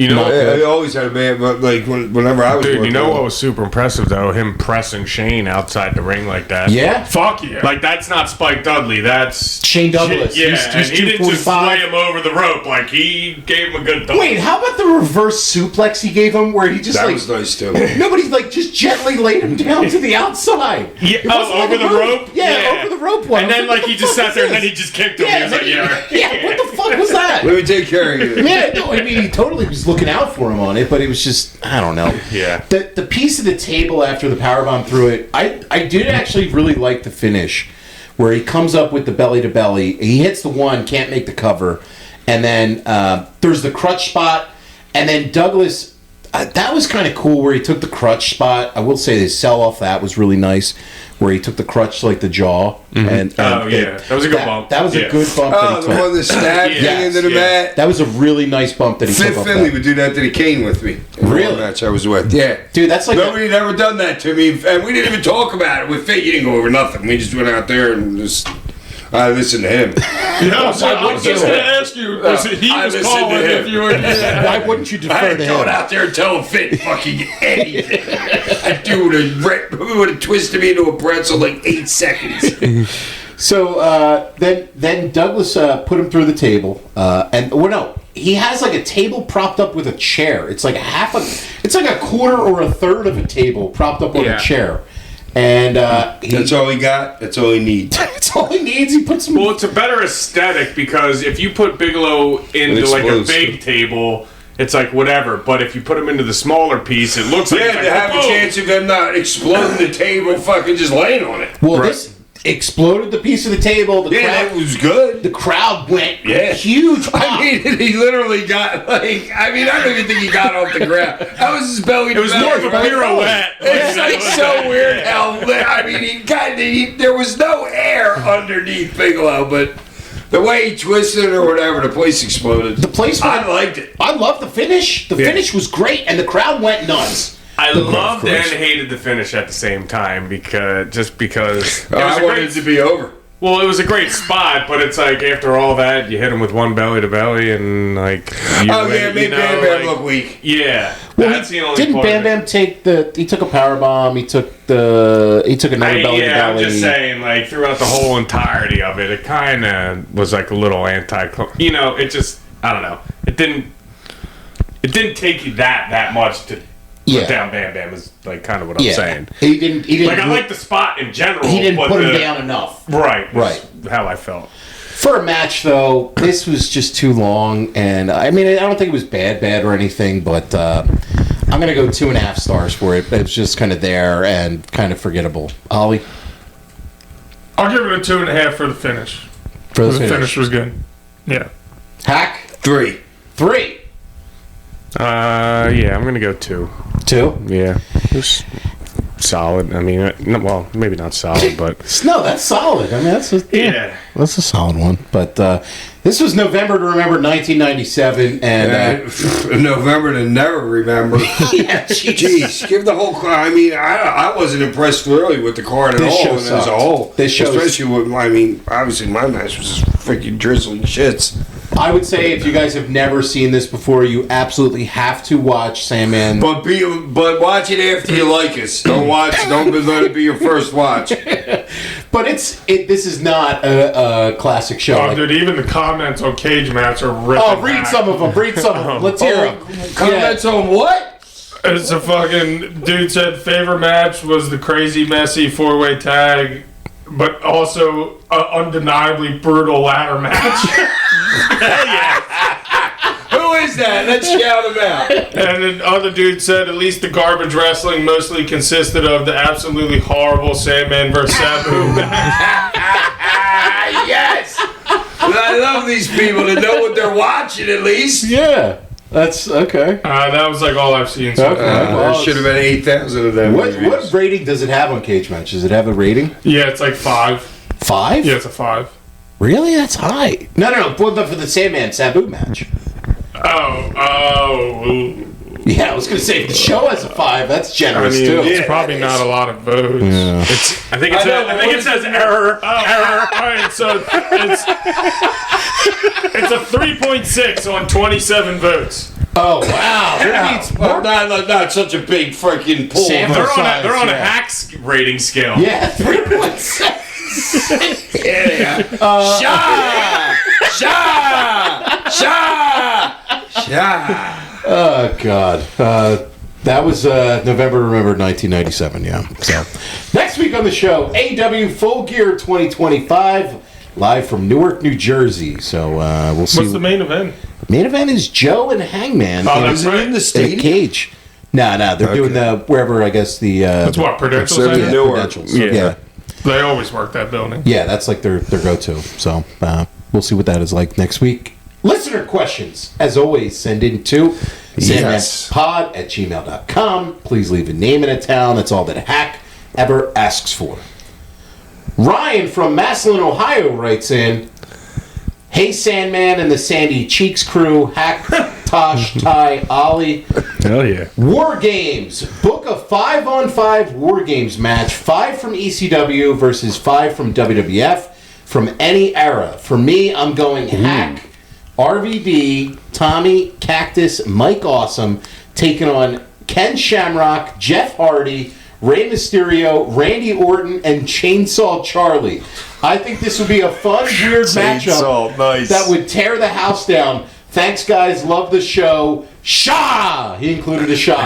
I always had a man, but like whenever I was Dude, working, what was super impressive though? Him pressing Shane outside the ring like that. Yeah. Fuck yeah. Like that's not Spike Dudley. That's Shane Douglas. Yeah, He's and he didn't just 245. lay him over the rope. Like he gave him a good. Wait, how about the reverse suplex he gave him, where he just that was nice too. nobody like just gently laid him down to the outside. Yeah, It wasn't like over a the move. rope. Yeah, over the rope one. And then like he just sat there and then he just just kicked him. He was like, yeah. What the fuck was that? Let me take care of you. Yeah, no, I mean, he totally was looking out for him on it, but it was just, I don't know. Yeah. The piece of the table after the powerbomb through it, I did actually really like the finish, where he comes up with the belly to belly, he hits the one, can't make the cover, and then there's the crutch spot, and then Douglas, that was kind of cool where he took the crutch spot. I will say the sell off that was really nice, where he took the crutch to like the jaw. And that was a good bump. That was a good bump. Oh, that he the took. one that stabbed me into the mat. That was a really nice bump that he Fifth took off Finley that. would do that to the Kane with me. In Really? one match I was with. Yeah. Dude, that's like Nobody had ever done that to me, and we didn't even talk about it with Fit. You didn't go over nothing. We just went out there and just I listened to him. Yeah, so I was just going to ask you, he I was listened calling to him. if you were... why wouldn't you I defer ain't to going him? out there and telling Fit fucking anything. That dude would have twisted me into a pretzel in like 8 seconds. So then Douglas put him through the table, he has like a table propped up with a chair. It's like it's like a quarter or a third of a table propped up on a chair. And that's all he got. That's all he needs. That's all he needs. He puts some. Well, it's a better aesthetic because if you put Bigelow into like a big table, it's like whatever. But if you put him into the smaller piece, it looks like to have a chance of them not exploding the table, fucking just laying on it. Well, this exploded the piece of the table. That was good. The crowd went huge pop. I mean, he literally got I don't even think he got off the ground. That was his belly. It was more of a pirouette. It's like so weird how there was no air underneath Bigelow, but the way he twisted it or whatever, the place exploded. I liked it. I loved the finish. The finish was great, and the crowd went nuts. I loved and hated the finish at the same time because I wanted it to be over. Well, it was a great spot, but it's like after all that, you hit him with one belly to belly, and like. Made Bam Bam look weak. Yeah, Well, that's the only. didn't part Bam of it. Bam take the? He took a power bomb. He took another belly to belly. I'm just saying, like throughout the whole entirety of it, it kind of was like a little anti. It just, I don't know. It didn't take you that much to. Put down Bam Bam is like kind of what I'm saying. He didn't. Like I like the spot in general. He didn't but put him down enough. Right. Right. How I felt. For a match, though, this was just too long, and I mean, I don't think it was bad or anything, but I'm gonna go 2.5 stars for it. It was just kind of there and kind of forgettable. Ollie, I'll give it a 2.5 for the finish. for The finish was good. Yeah. Hack 3. 3, Yeah, I'm gonna go 2. 2. Yeah, it was solid. I mean, well, maybe not solid, but No, that's solid. I mean, that's a solid one. But this was November to Remember 1997, and November to never remember. yeah, Jeez, give the whole. I mean, I wasn't impressed really with the card at This all show as sucked. a whole. This show, especially with, I mean, obviously my match was just freaking drizzling shits. I would say if you guys have never seen this before, you absolutely have to watch Sandman. But watch it after you like us. Don't let it be your first watch. But this is not a classic show. Oh, Like- dude, even the comments on Cage Match are ripping read back. some of them. Read some of them. Let's hear them. Comments on what? It's a fucking dude said favorite match was the crazy messy 4-way tag, but also an undeniably brutal ladder match. Who is that? Let's shout him out. And then other dude said at least the garbage wrestling mostly consisted of the absolutely horrible Sandman vs. Sabu match. Yes. I love these people to know what they're watching at least. Yeah, that's okay. That was like all I've seen so Okay. far. Well, There should have been 8,000 of them. What rating does it have on Cage Match? Does it have a rating? Yeah, it's like 5. 5? Yeah, it's a 5. Really? That's high. No. But for the Sandman Sabu match. Oh. Yeah, I was gonna say if the show has a 5. That's generous I mean, too. it's probably not a lot of votes. Yeah. I think it says error. Error. All right, so it's a 3.6 on 27 votes. Oh wow! There needs more. Not such a big freaking pull. Sample They're size, on a yeah. Haks rating scale. Yeah, 3.6. Oh God. That was November to Remember 1997. Yeah. So next week on the show, AEW Full Gear 2025, live from Newark, New Jersey. So we'll see. What's the main event? Main event is Joe and Hangman. Oh, that's right. in the in a stadium? cage. No, they're doing the wherever I guess the. That's what, Prudential Serving Center? Newark. Prudential's. Yeah. Yeah, They always work that building. yeah, that's like their go-to. So we'll see what that is like next week. Listener questions, as always, send in to sandmanpod@gmail.com. Please leave a name and a town. That's all that Hack ever asks for. Ryan from Massillon, Ohio writes in, "Hey Sandman and the Sandy Cheeks crew, Hack, Tosh, Ty, Ollie. Hell yeah. War Games. Book a 5-on-5 War Games match. 5 from ECW versus 5 from WWF from any era. For me, I'm going Hack, RVD, Tommy, Cactus, Mike Awesome, taking on Ken Shamrock, Jeff Hardy, Rey Mysterio, Randy Orton, and Chainsaw Charlie. I think this would be a fun, weird matchup nice. that would tear the house down. Thanks, guys. Love the show. Shah! He included a Shah.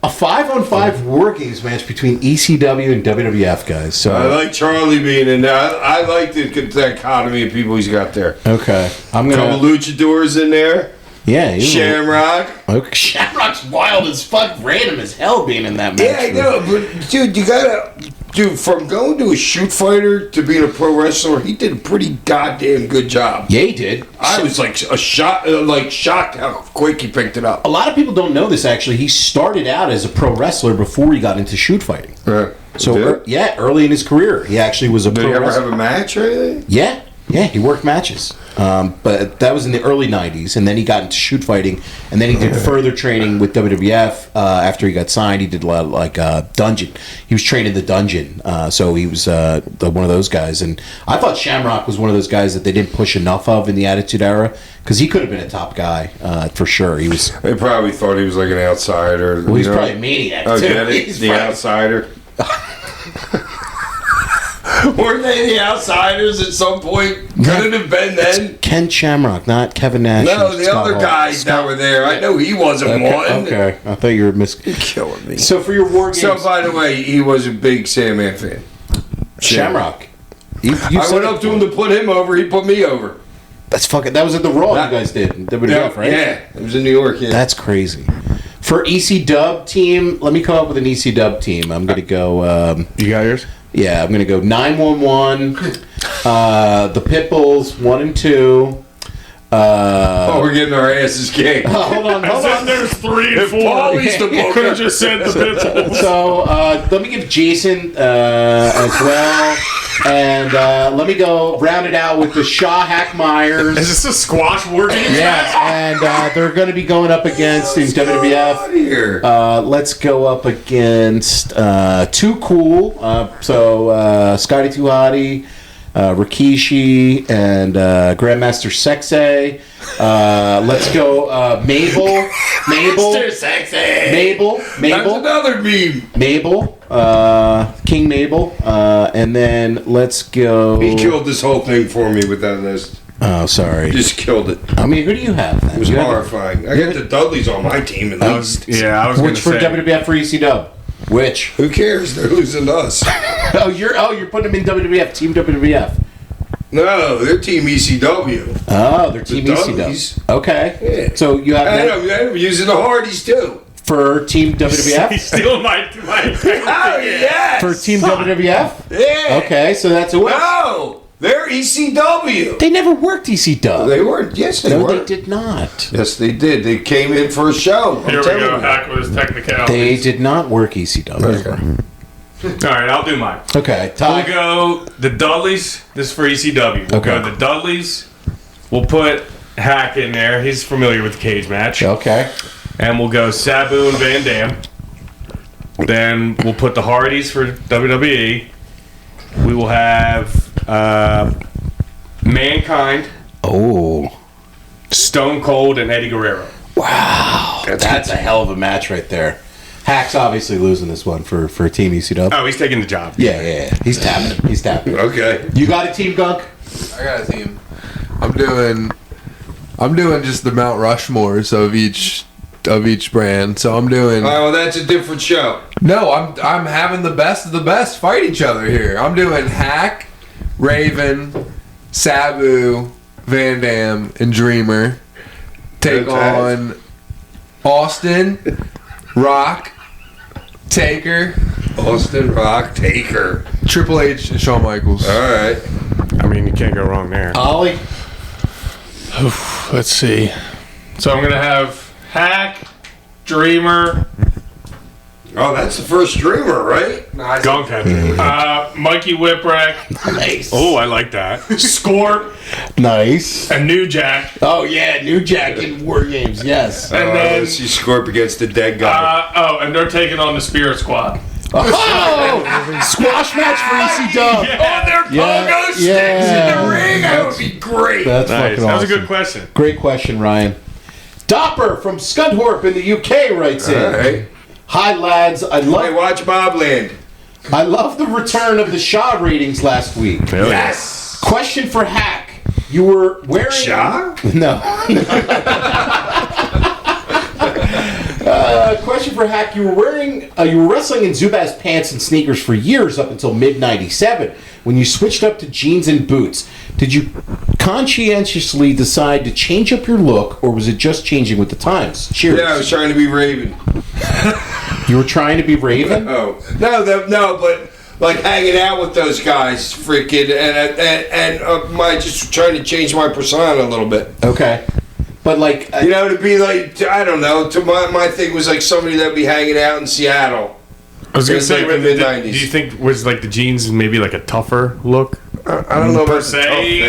A 5-on-5 War Games match between ECW and WWF, guys. So I like Charlie being in there. I like the dichotomy of people he's got there. okay, I'm Couple gonna. luchadors in there. Yeah, Shamrock. Okay. Shamrock's wild as fuck, random as hell being in that match. Yeah, I know, but dude, you gotta. Dude, from going to a shoot fighter to being a pro wrestler, he did a pretty goddamn good job. Yeah, he did. I was like shocked how quick he picked it up. A lot of people don't know this. Actually, he started out as a pro wrestler before he got into shoot fighting. Right. So early in his career, he actually was a Did pro he ever wrestler. have a match or anything? Yeah, Yeah, he worked matches. But that was in the early 90s, and then he got into shoot fighting, and then he did further training with WWF. After he got signed, he did a lot of, like, dungeon. He was trained in the dungeon, so he was one of those guys. And I thought Shamrock was one of those guys that they didn't push enough of in the Attitude Era, because he could have been a top guy, for sure. He was. They probably thought he was like an outsider. Well, he's probably a maniac, oh, too. get it? He's The probably- outsider. Weren't they the outsiders at some point? Could it have been then? Ken Shamrock, not Kevin Nash. No, and the Scott other Hall. guys that were there. I know he wasn't one. Okay, I thought you were You're killing me. So for your war games, So, by the way, he was a big Sandman fan. Shamrock. I went up to him to put him over. He put me over. That's fucking. That was at the Raw you guys did in WWF, right? Yeah, it was in New York. Yeah. That's crazy. For EC Dub team, let me come up with an EC Dub team. I'm gonna go. You got yours? Yeah, I'm gonna go 911. The Pitbulls 1 and 2. We're getting our asses kicked. Hold on. There's 3 and 4. Paulie's the booker. Could have just said the Pitbulls. So let me give Jason as well, and let me go round it out with the Shaw Hack Myers. Is this a squash war game? Yeah, and they're going to be going up against in WWF. Here. Let's go up against Too Cool. So Scotty Too Hottie, Rikishi, and Grandmaster Sexay. Let's go Mabel. That's another meme. Mabel. King Mabel. And then let's go. He killed this whole thing for me with that list. Oh, sorry. Just killed it. I mean, who do you have then? It was You have- horrifying. I got the Dudleys on my team at least. I was going Which to for say. WWF for ECW? Which? Who cares? They're losing to us. You're putting them in WWF, Team WWF. No, they're Team ECW. Oh, they're Team Dudleys. ECW. Okay. Yeah. So you have I that know, I'm using the Hardys too. for Team WWF? Still my Oh, yes! For Team WWF? Yeah! Okay, so that's a win. No! They're ECW! They never worked ECW. They weren't. Yes, they No, were. they did not. Yes, they did. They came in for a show. I'm Here we telling go, you. Hack with his technicalities. They did not work ECW. Okay. All right, I'll do mine. Okay, We'll Ty. go the Dudleys. This is for ECW. We'll Okay. go the Dudleys. We'll put Hack in there. He's familiar with the cage match. Okay. And we'll go Sabu and Van Dam. Then we'll put the Hardys for WWE. We will have Mankind, Oh. Stone Cold, and Eddie Guerrero. Wow. That's a hell of a match right there. Hack's obviously losing this one for Team ECW. Oh, he's taking the job. Yeah. He's tapping. Okay. You got a team, Gunk? I got a team. I'm doing just the Mount Rushmores of each brand. So I'm doing. All right, well, that's a different show. No, I'm having the best of the best fight each other here. I'm doing Hack, Raven, Sabu, Van Dam, and Dreamer take on Austin, Rock, Taker, Austin Rock Taker. Triple H, and Shawn Michaels. All right. I mean, you can't go wrong there. Ollie? Let's see. So I'm going to have Hack, Dreamer, Oh, that's the first Dreamer, right? Gunk had it. Mikey Whipwreck, Nice. Oh, I like that. Scorp, Nice. and New Jack. Oh, yeah, New Jack in War Games, yes. And then, let's see Scorp against the dead guy. and they're taking on the Spirit Squad. Oh! Squash match for ECW. Oh, they're Yeah, pogo sticks yeah. in the ring. That would be great. That's Nice. fucking That was awesome. a good question. Great question, Ryan. Dopper from Scudthorpe in the UK writes in. All right. Hi, lads. Hey, watch Bobland. I love the return of the Shaw ratings last week. Yes. Question for Hack. You were wearing... Shaw? No. Question for Hack. You were wrestling in Zubaz pants and sneakers for years up until mid-'97 when you switched up to jeans and boots. Did you conscientiously decide to change up your look, or was it just changing with the times? Cheers. Yeah, I was trying to be Raven. You were trying to be Raven? Oh. No, but like hanging out with those guys, freaking, and my just trying to change my persona a little bit. Okay. But like... You know, to be like, I don't know, to my thing was like somebody that'd be hanging out in Seattle. I was gonna It's say, like the do mid-90s. you think was like the jeans maybe like a tougher look? I don't know about se,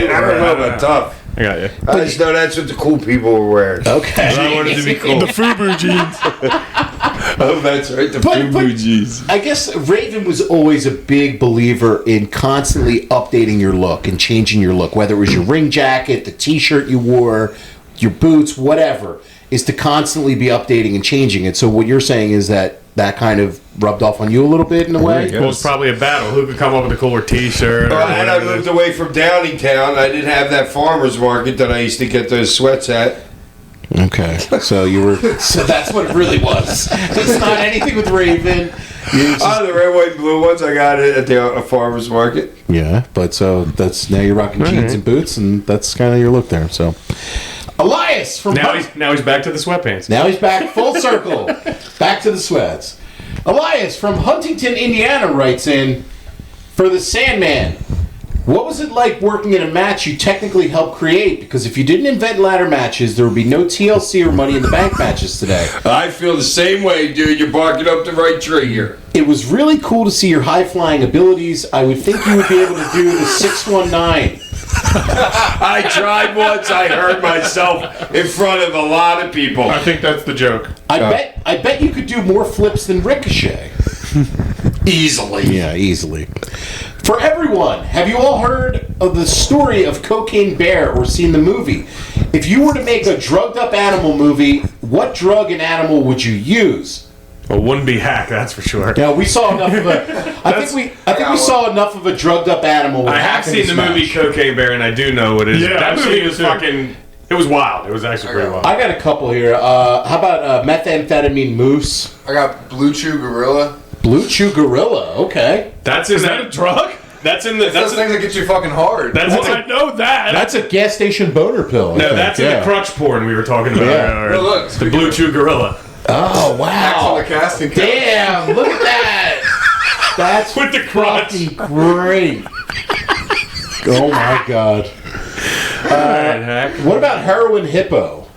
tough. I don't know about tough. I got you. I just know that's what the cool people were wearing. Okay. I wanted to be cool. The FUBU jeans. Oh, that's right. The FUBU jeans. I guess Raven was always a big believer in constantly updating your look and changing your look, whether it was your ring jacket, the T-shirt you wore, your boots, whatever, is to constantly be updating and changing it. So what you're saying is that kind of rubbed off on you a little bit in a way? Well, it's probably a battle. Who could come up with a cooler T-shirt? And I moved away from Downingtown. I didn't have that farmer's market that I used to get those sweats at. Okay, so you were. So that's what it really was. It's not anything with Raven. The red, white, and blue ones I got it at the farmer's market. Yeah, but so that's now you're rocking jeans and boots, and that's kind of your look there. So, Elias from now he's back to the sweatpants. Now he's back full circle, back to the sweats. Elias from Huntington, Indiana writes in for the Sandman. What was it like working in a match you technically helped create? Because if you didn't invent ladder matches, there would be no TLC or Money in the Bank matches today. I feel the same way, dude. You're barking up the right tree here. It was really cool to see your high-flying abilities. I would think you would be able to do the 619. I tried once. I hurt myself in front of a lot of people. I think that's the joke. I bet you could do more flips than Ricochet. Easily. Yeah, easily. For everyone, have you all heard of the story of Cocaine Bear or seen the movie? If you were to make a drugged-up animal movie, what drug and animal would you use? Well, wouldn't be Hack, that's for sure. Yeah, we saw enough of a. I think we saw enough of a drugged-up animal. I have seen the movie Cocaine Bear, and I do know what it is. Yeah, that I've movie seen was it too. fucking. It was wild. It was actually pretty wild. I got a couple here. How about methamphetamine moose? I got Blue Chew Gorilla. Blue Chew Gorilla. Okay. Is that a drug? That's in the. That's those things that get you fucking hard. I know that. That's a gas station boner pill. No, that's in the crutch porn we were talking about. Yeah. No, look, The Blue Chew Gorilla. Oh Haks on wow! the casting couch. Damn! Look at that. That's With the crutch. fucking great. Oh my god. Alright, Hack. What about heroin hippo?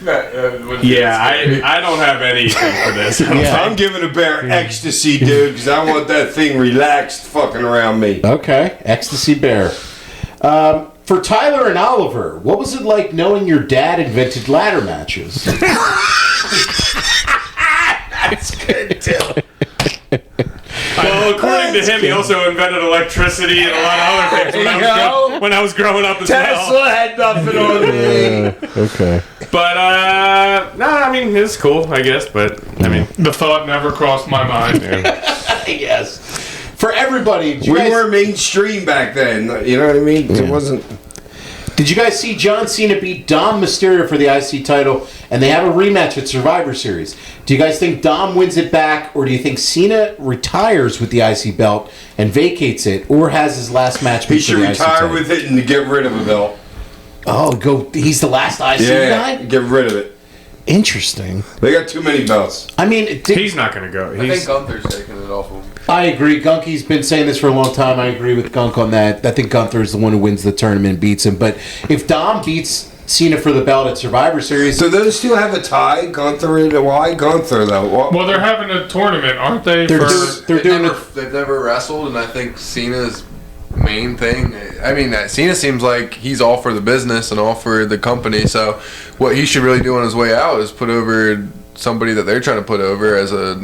Yeah, I don't have anything for this. Yeah. I'm giving a bear ecstasy, dude, because I want that thing relaxed fucking around me. Okay, ecstasy bear. For Tyler and Oliver, what was it like knowing your dad invented ladder matches? That's good, too. Well, according to him, he also invented electricity and a lot of other things when I was growing up as well. Tesla had nothing on me. Okay. But, no, I mean, it's cool, I guess, but, I mean. The thought never crossed my mind. Yes. For everybody, We were mainstream back then, you know what I mean? It wasn't... Did you guys see John Cena beat Dom Mysterio for the IC title, and they have a rematch at Survivor Series? Do you guys think Dom wins it back, or do you think Cena retires with the IC belt and vacates it, or has his last match He before should the IC retire title? with it and get rid of a belt. Oh, he's the last IC guy? Get rid of it. Interesting. They got too many belts. I mean, He's not going to go. I think Gunther's taking it off him. I agree. Gunky's been saying this for a long time. I agree with Gunk on that. I think Gunther is the one who wins the tournament and beats him. But if Dom beats Cena for the belt at Survivor Series... So those two have a tie? Gunther and... Why Gunther, though? Well, they're having a tournament, aren't they? They've never wrestled, and I think Cena's main thing. I mean, Cena seems like he's all for the business and all for the company. So what he should really do on his way out is put over somebody that they're trying to put over as a...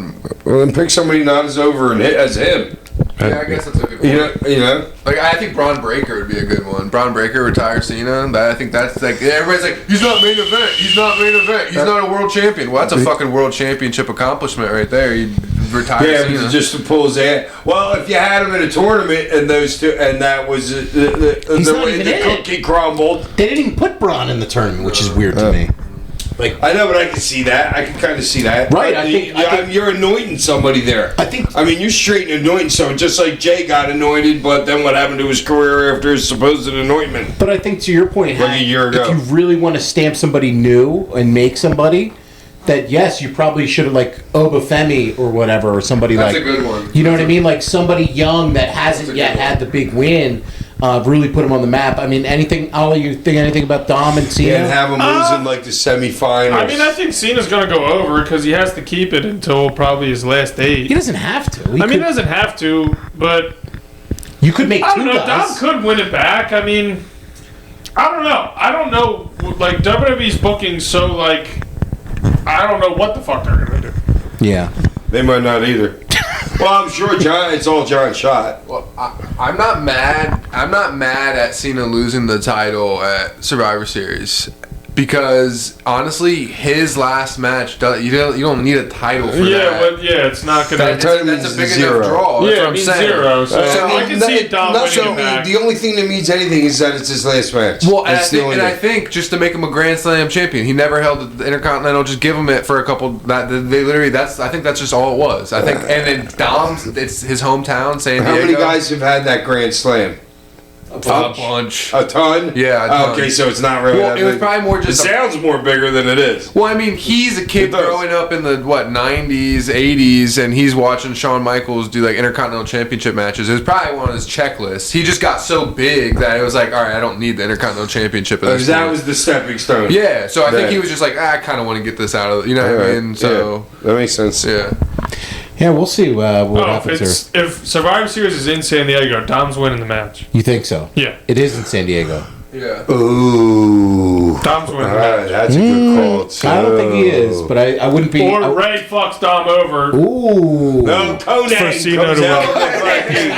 Well, then pick somebody not as over and hit as him. Yeah, I guess that's a good one. You know? Like, I think Braun Breaker would be a good one. Braun Breaker retire Cena. I think that's like... Everybody's like, he's not main event. He's not main event. He's not a world champion. Well, that's a fucking world championship accomplishment right there. He retire Yeah, Cena. just to pull his ass. Well, if you had him in a tournament and those two... And that was the way the cookie crumbled. They didn't even put Braun in the tournament, which is weird to me. Like, I know, but I can see that. I can kind of see that. Right, I think you're anointing somebody there. I mean, you're straight anointing someone, just like Jay got anointed, but then what happened to his career after his supposed anointment? But I think to your point, Like a year ago. if you really want to stamp somebody new and make somebody, that yes, you probably should have like Obafemi or whatever, or somebody That's like... a good one. You know what I mean? Like somebody young that hasn't yet had the big win, really put him on the map. I mean, Ollie, you think anything about Dom and Cena? And have him lose in like the semifinals. I mean, I think Cena's going to go over because he has to keep it until probably his last He day. doesn't have to. He doesn't have to, but You could make I two don't know. Dom guys. could win it back. I mean, I don't know. I don't know. Like WWE's booking, so like, I don't know what the fuck they're gonna do. Yeah. They might not either. Well, I'm sure it's all John shot. Well, I'm not mad. I'm not mad at Cena losing the title at Survivor Series because honestly, his last match you don't need a title for that. But it's not gonna. That's a big zero. enough draw. That's what it I'm means saying. 0. So I can see Dom winning it back. The only thing that means anything is that it's his last match. Well, and, That's the only I thing. think just to make him a Grand Slam champion, he never held the Intercontinental. Just give him it for a couple. That they literally. I think that's just all it was. I think, and then Dom's. It's his hometown, San Diego. How many guys have had that Grand Slam? A bunch. A ton? Yeah, a ton. Okay, so it's not really Well, that it was big. probably more It just. sounds more bigger than it is. Well, I mean, he's a kid It does. growing up in the 90s, 80s, and he's watching Shawn Michaels do like Intercontinental Championship matches. It was probably one of his checklists. He just got so big that it was like, all right, I don't need the Intercontinental Championship. At this Because that point. was the stepping stone. Yeah, so I think Then. he was just like, I kind of want to get this out of, you know what I mean? So yeah, that makes sense. yeah. Yeah, we'll see what happens here. If Survivor Series is in San Diego, Dom's winning the match. You think so? Yeah. It is in San Diego. Yeah. Ooh. Dom's winning the All match. right, that's a good call. I don't think he is, but I wouldn't be. Or Ray fucks Dom over. Ooh. No, Conan For Cena comes to out, win. of the fucking,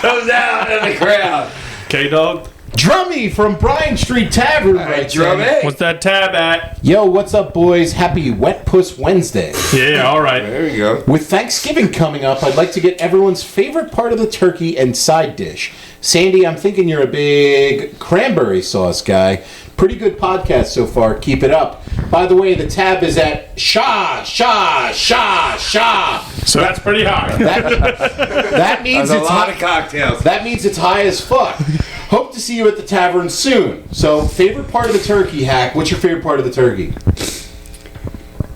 comes out of the crowd. K-Dog. Drummy from Bryan Street Tavern right Drum there. it. What's that tab at? Yo, what's up, boys? Happy Wet Puss Wednesday. Yeah, all right. There you go. With Thanksgiving coming up, I'd like to get everyone's favorite part of the turkey and side dish. Sandy, I'm thinking you're a big cranberry sauce guy. Pretty good podcast so far. Keep it up. By the way, the tab is at Sha. So that's pretty high. That means There's a it's lot high. of cocktails. That means it's high as fuck. Hope to see you at the tavern soon. So, favorite part of the turkey, Hack? What's your favorite part of the turkey?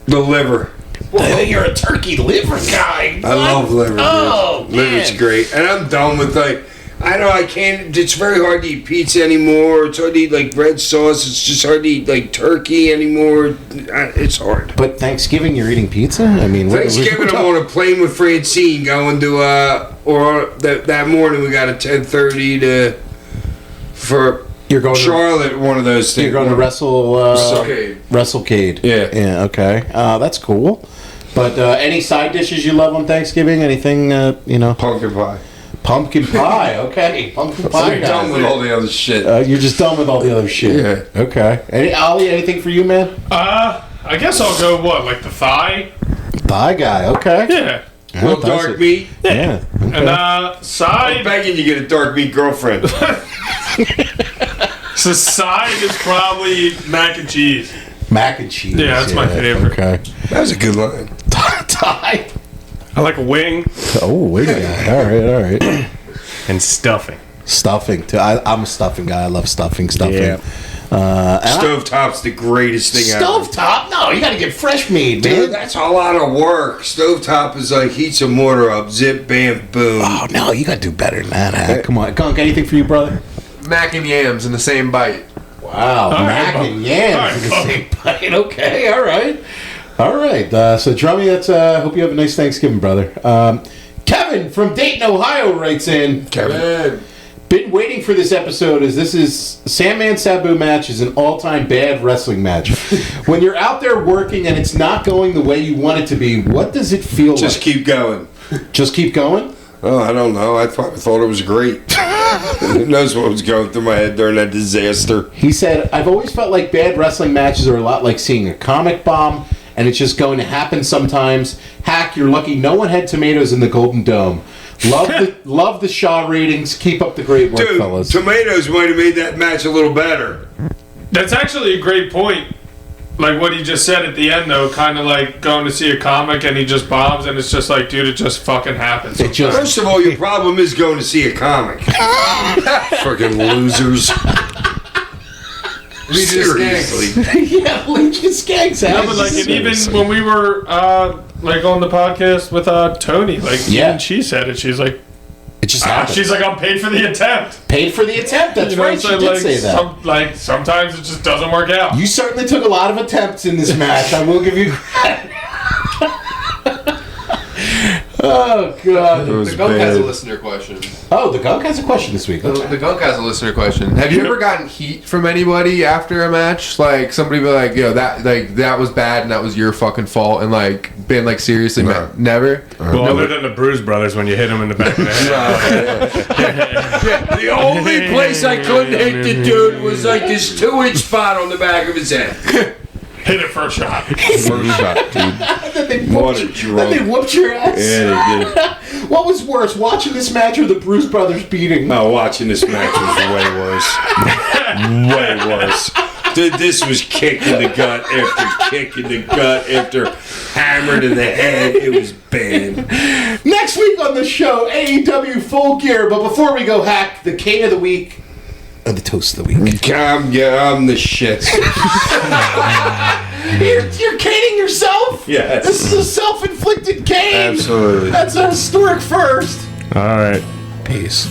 The liver. Well, you're a turkey liver guy. I love liver. Oh, dude. Liver's man. great. And I'm done with like, I know I can't, it's very hard to eat pizza anymore. It's hard to eat like red sauce. It's just hard to eat like turkey anymore. It's hard. But Thanksgiving, you're eating pizza? I mean, Thanksgiving, I'm on a plane with Francine going to, or that morning we got a 10:30 for You're going Charlotte, one of those things. You're going to WrestleCade. Yeah. Yeah, okay. That's cool. But any side dishes you love on Thanksgiving? Anything, Pumpkin pie. Pumpkin pie, okay. Pumpkin pie. I'm done with all the other shit. You're just done with all the other shit. Yeah. Okay. Ollie, anything for you, man? I guess I'll go, like the thigh? Thigh guy, okay. Yeah. Little dark meat. Yeah. Okay. And I'm side, begging you get a dark meat girlfriend. so side is probably mac and cheese. Mac and cheese. Yeah, that's my favorite. Okay. That was a good line. Thigh. I like a wing Oh, wait a minute. All right. And stuffing. Stuffing, too. I'm a stuffing guy. I love stuffing. Yeah. Stovetop's the greatest thing ever. Stovetop? No, you got to get fresh meat, Dude, man. that's a lot of work. Stovetop is like heat some mortar up, zip, bam, boom. Oh, no, you got to do better than that, Hank. Come on. Gunk, anything for you, brother? Mac and yams in the same bite. Wow. Mac Bub. and yams All right, in the Bub. same bite. Okay, all right. All right. So, Drummy, hope you have a nice Thanksgiving, brother. Kevin from Dayton, Ohio writes in. Kevin. Been waiting for this episode as this is Sandman Sabu match is an all-time bad wrestling match. When you're out there working and it's not going the way you want it to be, what does it feel Just like? keep going. Just keep going? Oh, I don't know. I thought it was great. Who knows what was going through my head during that disaster? He said, I've always felt like bad wrestling matches are a lot like seeing a comic bomb, and it's just going to happen sometimes. Hack, you're lucky no one had tomatoes in the Golden Dome. Love the Shaw ratings. Keep up the great work, Dude, fellas. tomatoes might have made that match a little better. That's actually a great point. Like what he just said at the end, though, kind of like going to see a comic and he just bombs, and it's just like, dude, it just fucking happens. It just First of all, your problem is going to see a comic. Fucking losers. Seriously. yeah, Legion Skanks. Yeah, but like, and even when we were like on the podcast with Tony, like, Yeah. even she said it. She's like, It just happened. she's like, I'm paid for the attempt. Paid for the attempt. That's You know right. what She I'm did saying? say that. Sometimes it just doesn't work out. You certainly took a lot of attempts in this match. I will give you credit. Oh, God. The Gunk has a listener question. Oh, the Gunk has a question this week. The Gunk has a listener question. Have you ever gotten heat from anybody after a match? Like somebody be like, "Yo, that was bad, and that was your fucking fault," and like been like seriously mad? Never. Well, other than the Bruise Brothers when you hit them in the back of the head. The only place I couldn't hit the dude was like this 2-inch spot on the back of his head. Hit it first shot. First shot, dude. What a drunk. They whooped your ass. Yeah, they did. What was worse, watching this match or the Bruise Brothers beating? No, watching this match was way worse. Way worse. Dude, this was kick in the gut after kick in the gut after hammer to the head. It was bad. Next week on the show, AEW Full Gear. But before we go, Hack, the King of the Week, or the Toast of the Week. I'm the shit. You're caning yourself? Yes. This is a self-inflicted cane. Absolutely. That's a historic first. All right. Peace.